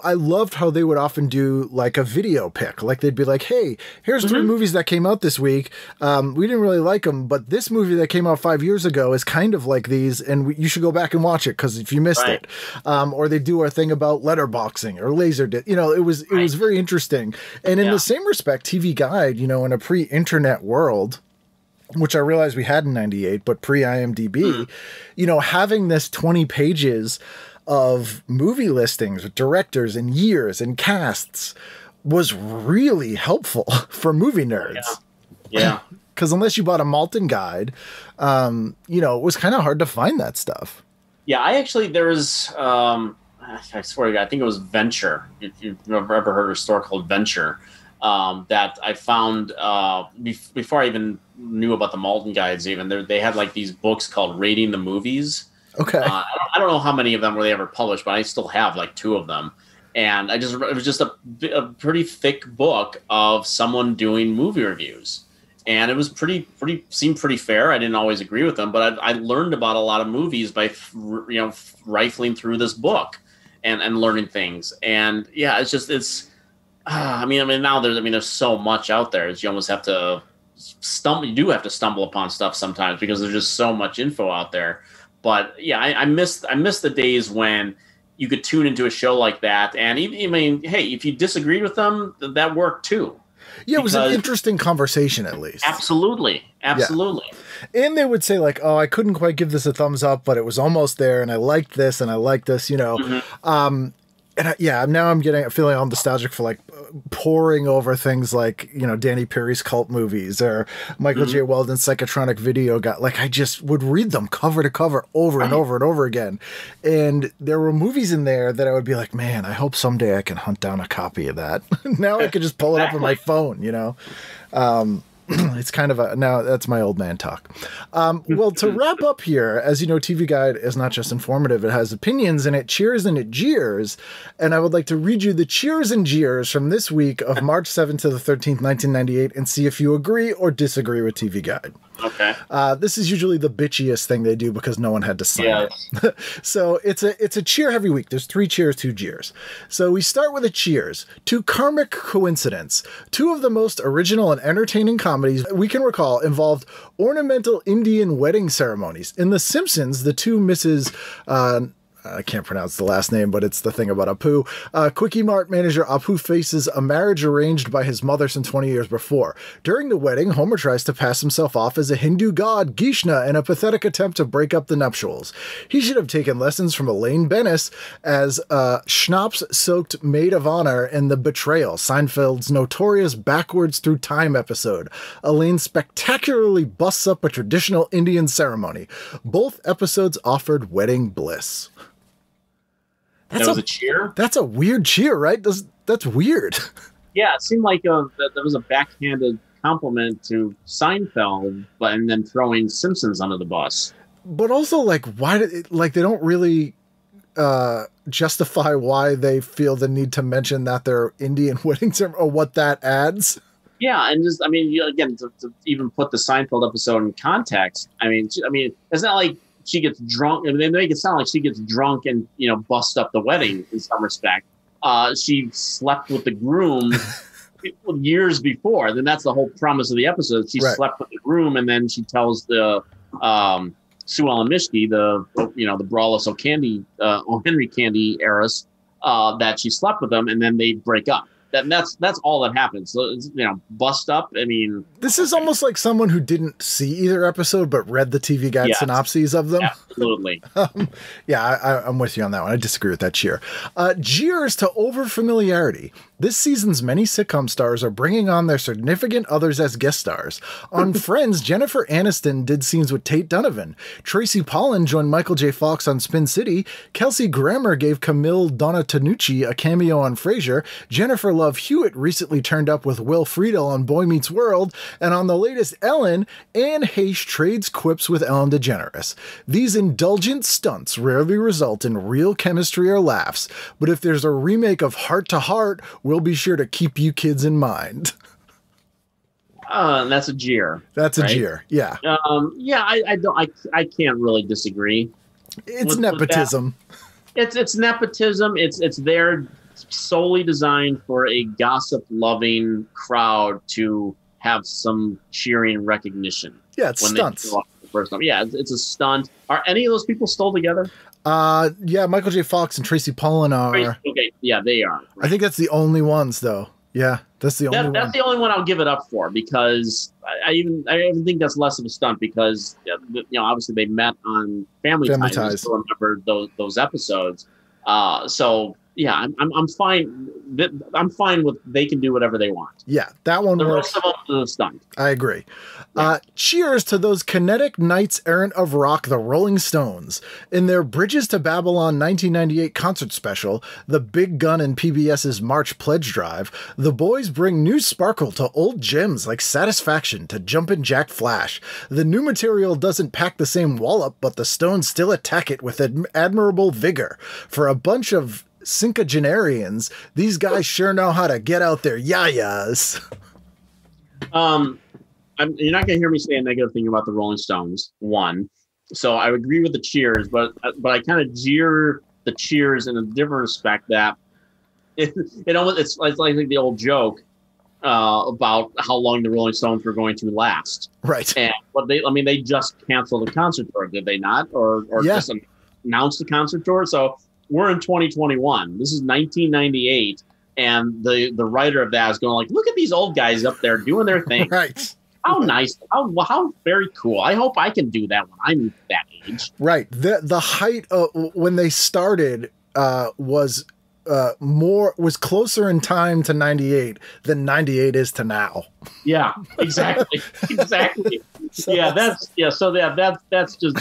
I loved how they would often do like a video pick. Like they'd be like, hey, here's 3 movies that came out this week. We didn't really like them, but this movie that came out 5 years ago is kind of like these, and you should go back and watch it because if you missed it. Or they do a thing about letterboxing or Laserdisc. It was very interesting. And in the same respect, TV Guide, in a pre-internet world, which I realized we had in 98, but pre-IMDb, having this 20 pages of movie listings with directors and years and casts was really helpful for movie nerds. Yeah. Because unless you bought a Malton guide, it was kind of hard to find that stuff. Yeah, there was, I swear to God, I think it was Venture. If you've ever heard of a store called Venture, that I found before I even knew about the Malton guides. Even they had like these books called Rating the Movies. Okay, I don't know how many of them were they ever published, but I still have like 2 of them. And it was just a pretty thick book of someone doing movie reviews, and it was seemed pretty fair. I didn't always agree with them, but I learned about a lot of movies by rifling through this book and learning things. And yeah, I mean, now there's so much out there. You almost have to stumble upon stuff sometimes because there's just so much info out there. But yeah, I miss the days when you could tune into a show like that, and hey, if you disagreed with them, that worked too. Yeah, it was an interesting conversation, at least. Absolutely. Absolutely. Yeah. And they would say, like, oh, I couldn't quite give this a thumbs up, but it was almost there, and I liked this, and I liked this, you know. Mm-hmm. Now I'm feeling all nostalgic for, like, poring over things like, you know, Danny Perry's cult movies or Michael J. Weldon's Psychotronic Video Guide. Like, I just would read them cover to cover over and over and over again. And there were movies in there that I would be like, man, I hope someday I can hunt down a copy of that. Now I could just pull it up on my phone, you know? It's kind of now that's my old man talk. Well, to wrap up here, as you know, TV Guide is not just informative, it has opinions and it cheers and it jeers. And I would like to read you the cheers and jeers from this week of March 7th to the 13th, 1998, and see if you agree or disagree with TV Guide. Okay. This is usually the bitchiest thing they do because no one had to sign it. So it's a cheer heavy week. There's 3 cheers, 2 jeers. So we start with a cheers to karmic coincidence. 2 of the most original and entertaining comedies we can recall involved ornamental Indian wedding ceremonies. In The Simpsons, the 2 Mrs. I can't pronounce the last name, but it's the thing about Apu. Quickie Mart manager Apu faces a marriage arranged by his mother some 20 years before. During the wedding, Homer tries to pass himself off as a Hindu god, Gishna, in a pathetic attempt to break up the nuptials. He should have taken lessons from Elaine Bennis as a schnapps-soaked maid of honor in The Betrayal, Seinfeld's notorious backwards through time episode. Elaine spectacularly busts up a traditional Indian ceremony. Both episodes offered wedding bliss. That was a cheer? That's a weird cheer, right? That's weird. Yeah, it seemed like there was a backhanded compliment to Seinfeld, and then throwing Simpsons under the bus. But also, like, why they don't really justify why they feel the need to mention that they're Indian wedding ceremony or what that adds. Yeah, and just, I mean, again, to even put the Seinfeld episode in context, I mean, it's not like she gets drunk. I mean, they make it sound like she gets drunk and, you know, bust up the wedding in some respect. She slept with the groom years before. Then that's the whole premise of the episode. She slept with the groom, and then she tells the Sue Ellen Mishke, the brawless O'Henry Candy heiress, that she slept with them, and then they break up. That's all that happens. So it's, you know, bust up. I mean, this is almost like someone who didn't see either episode but read the TV Guide synopses of them. Absolutely. I'm with you on that one. I disagree with that cheer. Jeers to overfamiliarity. This season's many sitcom stars are bringing on their significant others as guest stars. On Friends, Jennifer Aniston did scenes with Tate Donovan. Tracy Pollan joined Michael J. Fox on Spin City. Kelsey Grammer gave Camille Donatanucci a cameo on Frasier. Jennifer Love Hewitt recently turned up with Will Friedle on Boy Meets World. And on the latest Ellen, Anne Heche trades quips with Ellen DeGeneres. These indulgent stunts rarely result in real chemistry or laughs, but if there's a remake of Heart to Heart, we'll be sure to keep you kids in mind. That's a jeer. That's a jeer. Yeah. I can't really disagree. It's nepotism. It's nepotism. It's there solely designed for a gossip-loving crowd to have some cheering recognition. Yeah, it's stunts. First time. Yeah, it's a stunt. Are any of those people still together? Yeah, Michael J. Fox and Tracy Pollan are. Okay, yeah, they are. Right? I think that's the only ones, though. Yeah, that's the only one. That's the only one I'll give it up for, because I even think that's less of a stunt, because, you know, obviously they met on Family Ties. I still remember those episodes. So yeah, I'm fine. I'm fine with, they can do whatever they want. Yeah, that one the works. Rest of them is stunned. I agree. Cheers to those kinetic knights errant of rock, the Rolling Stones. In their Bridges to Babylon 1998 concert special, The Big Gun in PBS's March Pledge Drive, the boys bring new sparkle to old gems like Satisfaction to Jumpin' Jack Flash. The new material doesn't pack the same wallop, but the Stones still attack it with admirable vigor. For a bunch of cinquagenarians, these guys sure know how to get out their yayas. You're not going to hear me say a negative thing about the Rolling Stones, one. So I agree with the cheers, but I kind of jeer the cheers in a different respect, that it's like the old joke about how long the Rolling Stones were going to last. Right. And they just canceled the concert tour, did they not? Or just announced the concert tour? So we're in 2021. This is 1998. And the writer of that is going like, look at these old guys up there doing their thing. Right. How nice. How very cool. I hope I can do that when I'm that age. Right. The height of when they started was closer in time to 98 than 98 is to now. Yeah, exactly. Exactly. So that's just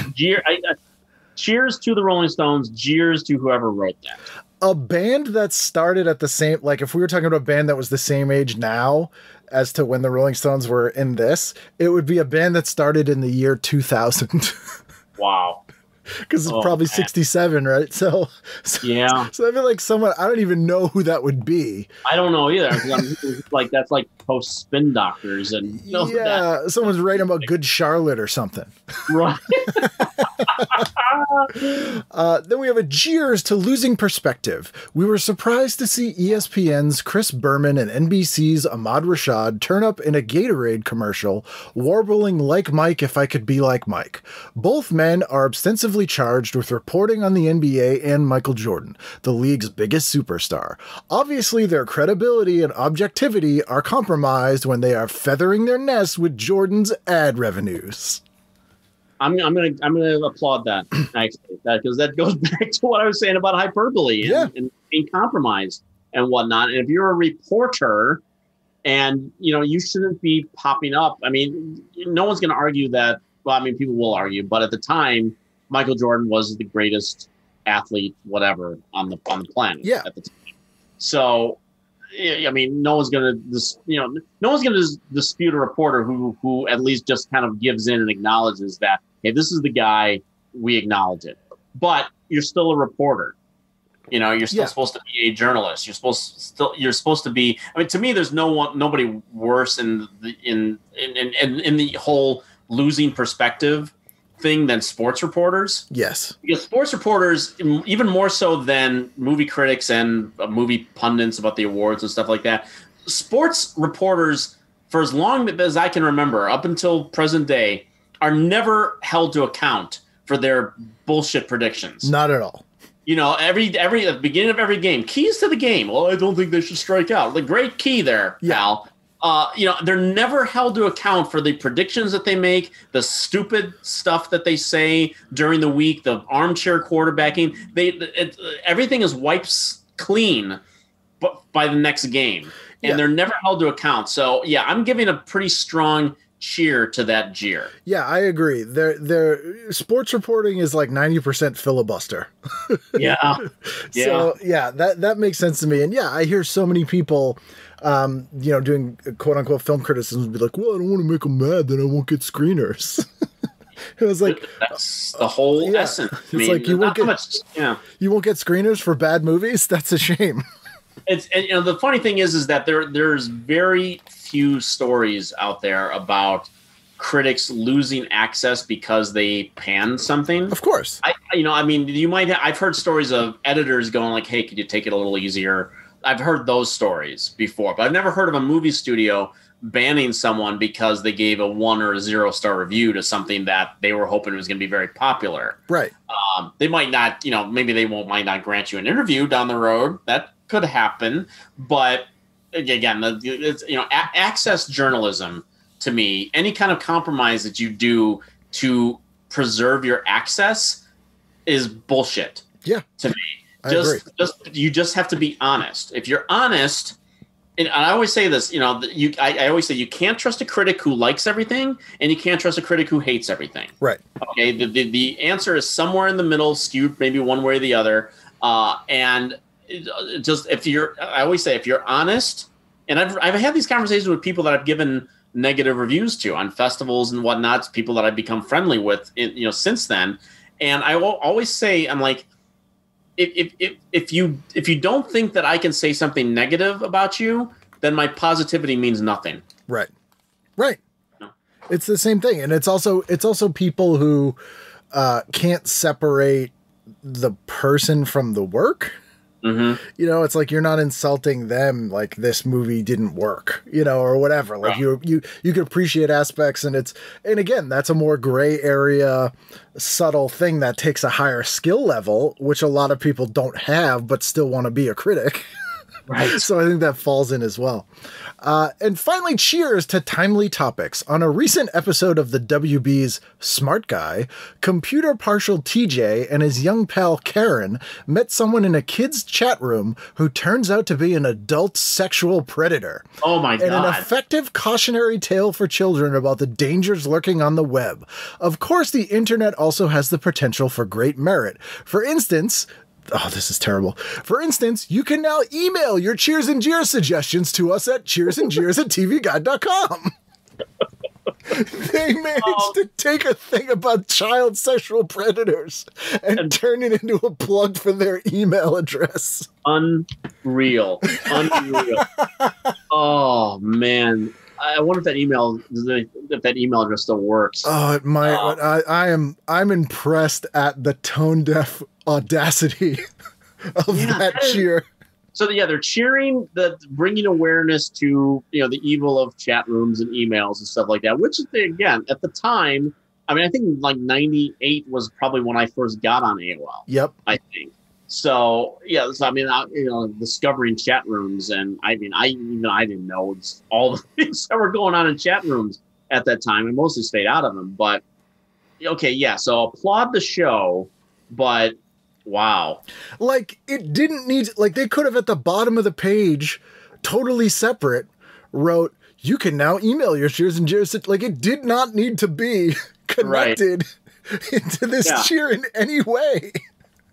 cheers to the Rolling Stones, jeers to whoever wrote that. A band that started at the same, like if we were talking about a band that was the same age now as to when the Rolling Stones were in this, it would be a band that started in the year 2000. Wow. Because it's probably 67, right? So yeah. So I feel like someone, I don't even know who that would be. I don't know either. Like that's like post Spin Doctors and someone's writing about Good Charlotte or something. Right. Then we have a jeers to Losing Perspective. We were surprised to see ESPN's Chris Berman and NBC's Ahmad Rashad turn up in a Gatorade commercial, warbling like Mike if I could be like Mike. Both men are ostensibly charged with reporting on the NBA and Michael Jordan, the league's biggest superstar. Obviously, their credibility and objectivity are compromised when they are feathering their nests with Jordan's ad revenues. I'm gonna applaud that actually, because that goes back to what I was saying about hyperbole and being compromised and whatnot. And if you're a reporter, and you shouldn't be popping up. I mean, no one's going to argue that. Well, I mean, people will argue, but at the time, Michael Jordan was the greatest athlete, whatever, on the planet. Yeah. At the time. So, I mean, no one's going to dispute a reporter who at least just kind of gives in and acknowledges that, hey, this is the guy, we acknowledge it. But you're still a reporter. You're still supposed to be a journalist. You're supposed to be. I mean, to me, there's nobody worse in the whole losing perspective thing than sports reporters. Yes, because sports reporters, even more so than movie critics and movie pundits about the awards and stuff like that, sports reporters, for as long as I can remember, up until present day, are never held to account for their bullshit predictions. Not at all. Every at the beginning of every game, keys to the game. Well, I don't think they should strike out. The great key there, pal. They're never held to account for the predictions that they make, the stupid stuff that they say during the week, the armchair quarterbacking. Everything is wiped clean by the next game, and they're never held to account. So, I'm giving a pretty strong cheer to that jeer. Yeah, I agree. Their sports reporting is like 90% filibuster. Yeah. So that makes sense to me. And I hear so many people, doing quote unquote film criticism be like, well, I don't want to make them mad, then I won't get screeners. It was like, that's the whole essence. It's like you won't get screeners for bad movies. That's a shame. The funny thing is that there's very few stories out there about critics losing access because they panned something. Of course. I've heard stories of editors going like, hey, could you take it a little easier? I've heard those stories before, but I've never heard of a movie studio banning someone because they gave a 1 or a 0-star review to something that they were hoping was going to be very popular. Right. They might not, maybe they might not grant you an interview down the road. That could happen, but again, it's access journalism. To me, any kind of compromise that you do to preserve your access is bullshit. Yeah, to me, you just have to be honest. If you're honest, and I always say this, I always say you can't trust a critic who likes everything, and you can't trust a critic who hates everything. Right. Okay. The answer is somewhere in the middle, skewed maybe one way or the other, and. I always say, if you're honest, and I've had these conversations with people that I've given negative reviews to on festivals and whatnot, people that I've become friendly with, since then. And I will always say, I'm like, if you don't think that I can say something negative about you, then my positivity means nothing. Right. Right. No. It's the same thing. And it's also people who can't separate the person from the work. Mm-hmm. It's like you're not insulting them like this movie didn't work, or whatever. Like you can appreciate aspects, and again, that's a more gray area, subtle thing that takes a higher skill level, which a lot of people don't have, but still want to be a critic. Right. So I think that falls in as well. And finally, cheers to timely topics. On a recent episode of the WB's Smart Guy, computer partial TJ and his young pal Karen met someone in a kid's chat room who turns out to be an adult sexual predator. Oh my God. And an effective cautionary tale for children about the dangers lurking on the web. Of course, the internet also has the potential for great merit. For instance... Oh, this is terrible. For instance, you can now email your Cheers and Jeers suggestions to us at cheersandjeers@tvguide.com. They managed to take a thing about child sexual predators and turn it into a plug for their email address. Unreal. Oh, man. I wonder if that email address still works. Oh, I'm impressed at the tone deaf audacity of that cheer. So they're cheering, bringing awareness to the evil of chat rooms and emails and stuff like that. Which again, at the time, I mean, I think like 98 was probably when I first got on AOL. Yep, I think. So yeah, so I mean, discovering chat rooms, and I mean, I didn't know all the things that were going on in chat rooms at that time. I mostly stayed out of them, but okay, yeah. So applaud the show, but wow, like it didn't need, like they could have at the bottom of the page, totally separate, wrote, "You can now email your cheers and jeers." Like it did not need to be connected into this cheer in any way.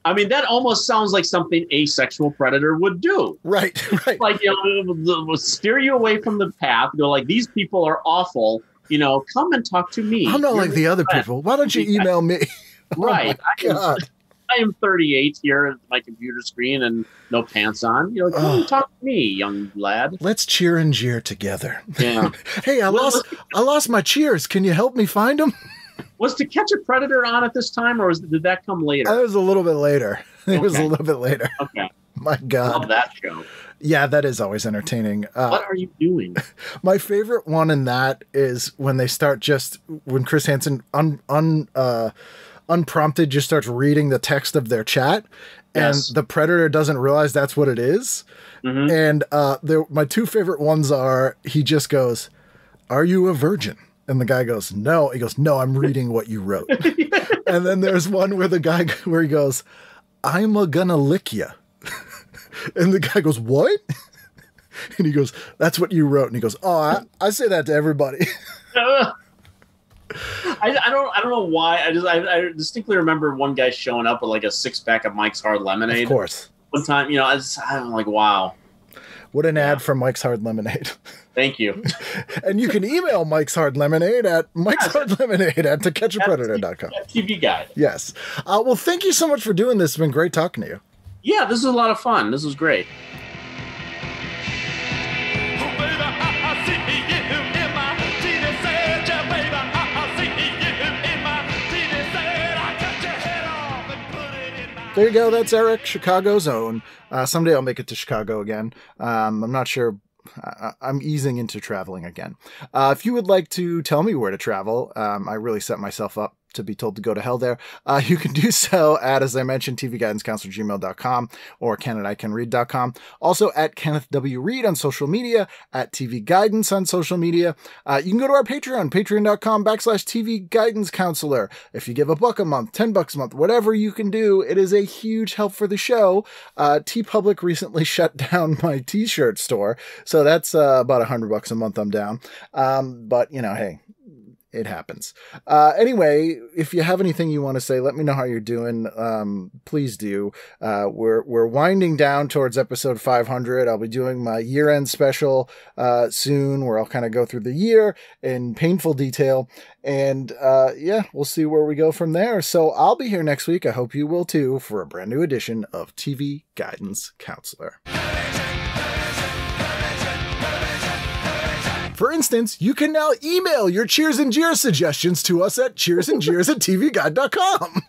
I mean, that almost sounds like something a sexual predator would do. Right. Like, steer you away from the path. Go like, these people are awful. Come and talk to me. I'm not like the other people. Why don't you email me? Right. Oh my God. I am 38 here at my computer screen and no pants on. Come and talk to me, young lad. Let's cheer and jeer together. Yeah. Hey, I lost my cheers. Can you help me find them? Was To Catch a Predator on at this time, or did that come later? It was a little bit later. It was a little bit later. Okay. My God. Love that show. Yeah, that is always entertaining. What are you doing? My favorite one in that is when they start when Chris Hansen unprompted just starts reading the text of their chat, and the predator doesn't realize that's what it is. Mm-hmm. And my two favorite ones are, he just goes, "Are you a virgin?" And the guy goes, "No." He goes, "No, I'm reading what you wrote." And then there's one where he goes, "I'm gonna lick ya." And the guy goes, "What?" And he goes, "That's what you wrote." And he goes, "Oh, I say that to everybody." I don't know why. I distinctly remember one guy showing up with like a 6-pack of Mike's Hard Lemonade. Of course. One time, I'm like, wow. What an ad for Mike's Hard Lemonade. Thank you. And you can email Mike's Hard Lemonade at mikeshardlemonade@tocatchapredator.com. TV Guide. Yes. Well, thank you so much for doing this. It's been great talking to you. Yeah, this was a lot of fun. This was great. There you go. That's Erik, Chicago's own. Someday I'll make it to Chicago again. I'm not sure. I'm easing into traveling again. If you would like to tell me where to travel, I really set myself up to be told to go to hell there. You can do so at, as I mentioned, tvguidancecounselor@gmail.com or ken@icanread.com. Also at Kenneth W. Reed on social media, at TV Guidance on social media. You can go to our Patreon, patreon.com/TV Guidance Counselor. If you give $1 a month, $10 a month, whatever you can do, it is a huge help for the show. TeePublic recently shut down my t-shirt store, so that's about $100 a month I'm down. But hey, it happens. Anyway, if you have anything you want to say, let me know how you're doing. Please do. We're winding down towards episode 500. I'll be doing my year-end special soon, where I'll kind of go through the year in painful detail. And we'll see where we go from there. So I'll be here next week. I hope you will too, for a brand new edition of TV Guidance Counselor. For instance, you can now email your Cheers and Jeers suggestions to us at cheersandjeers@tvguide.com.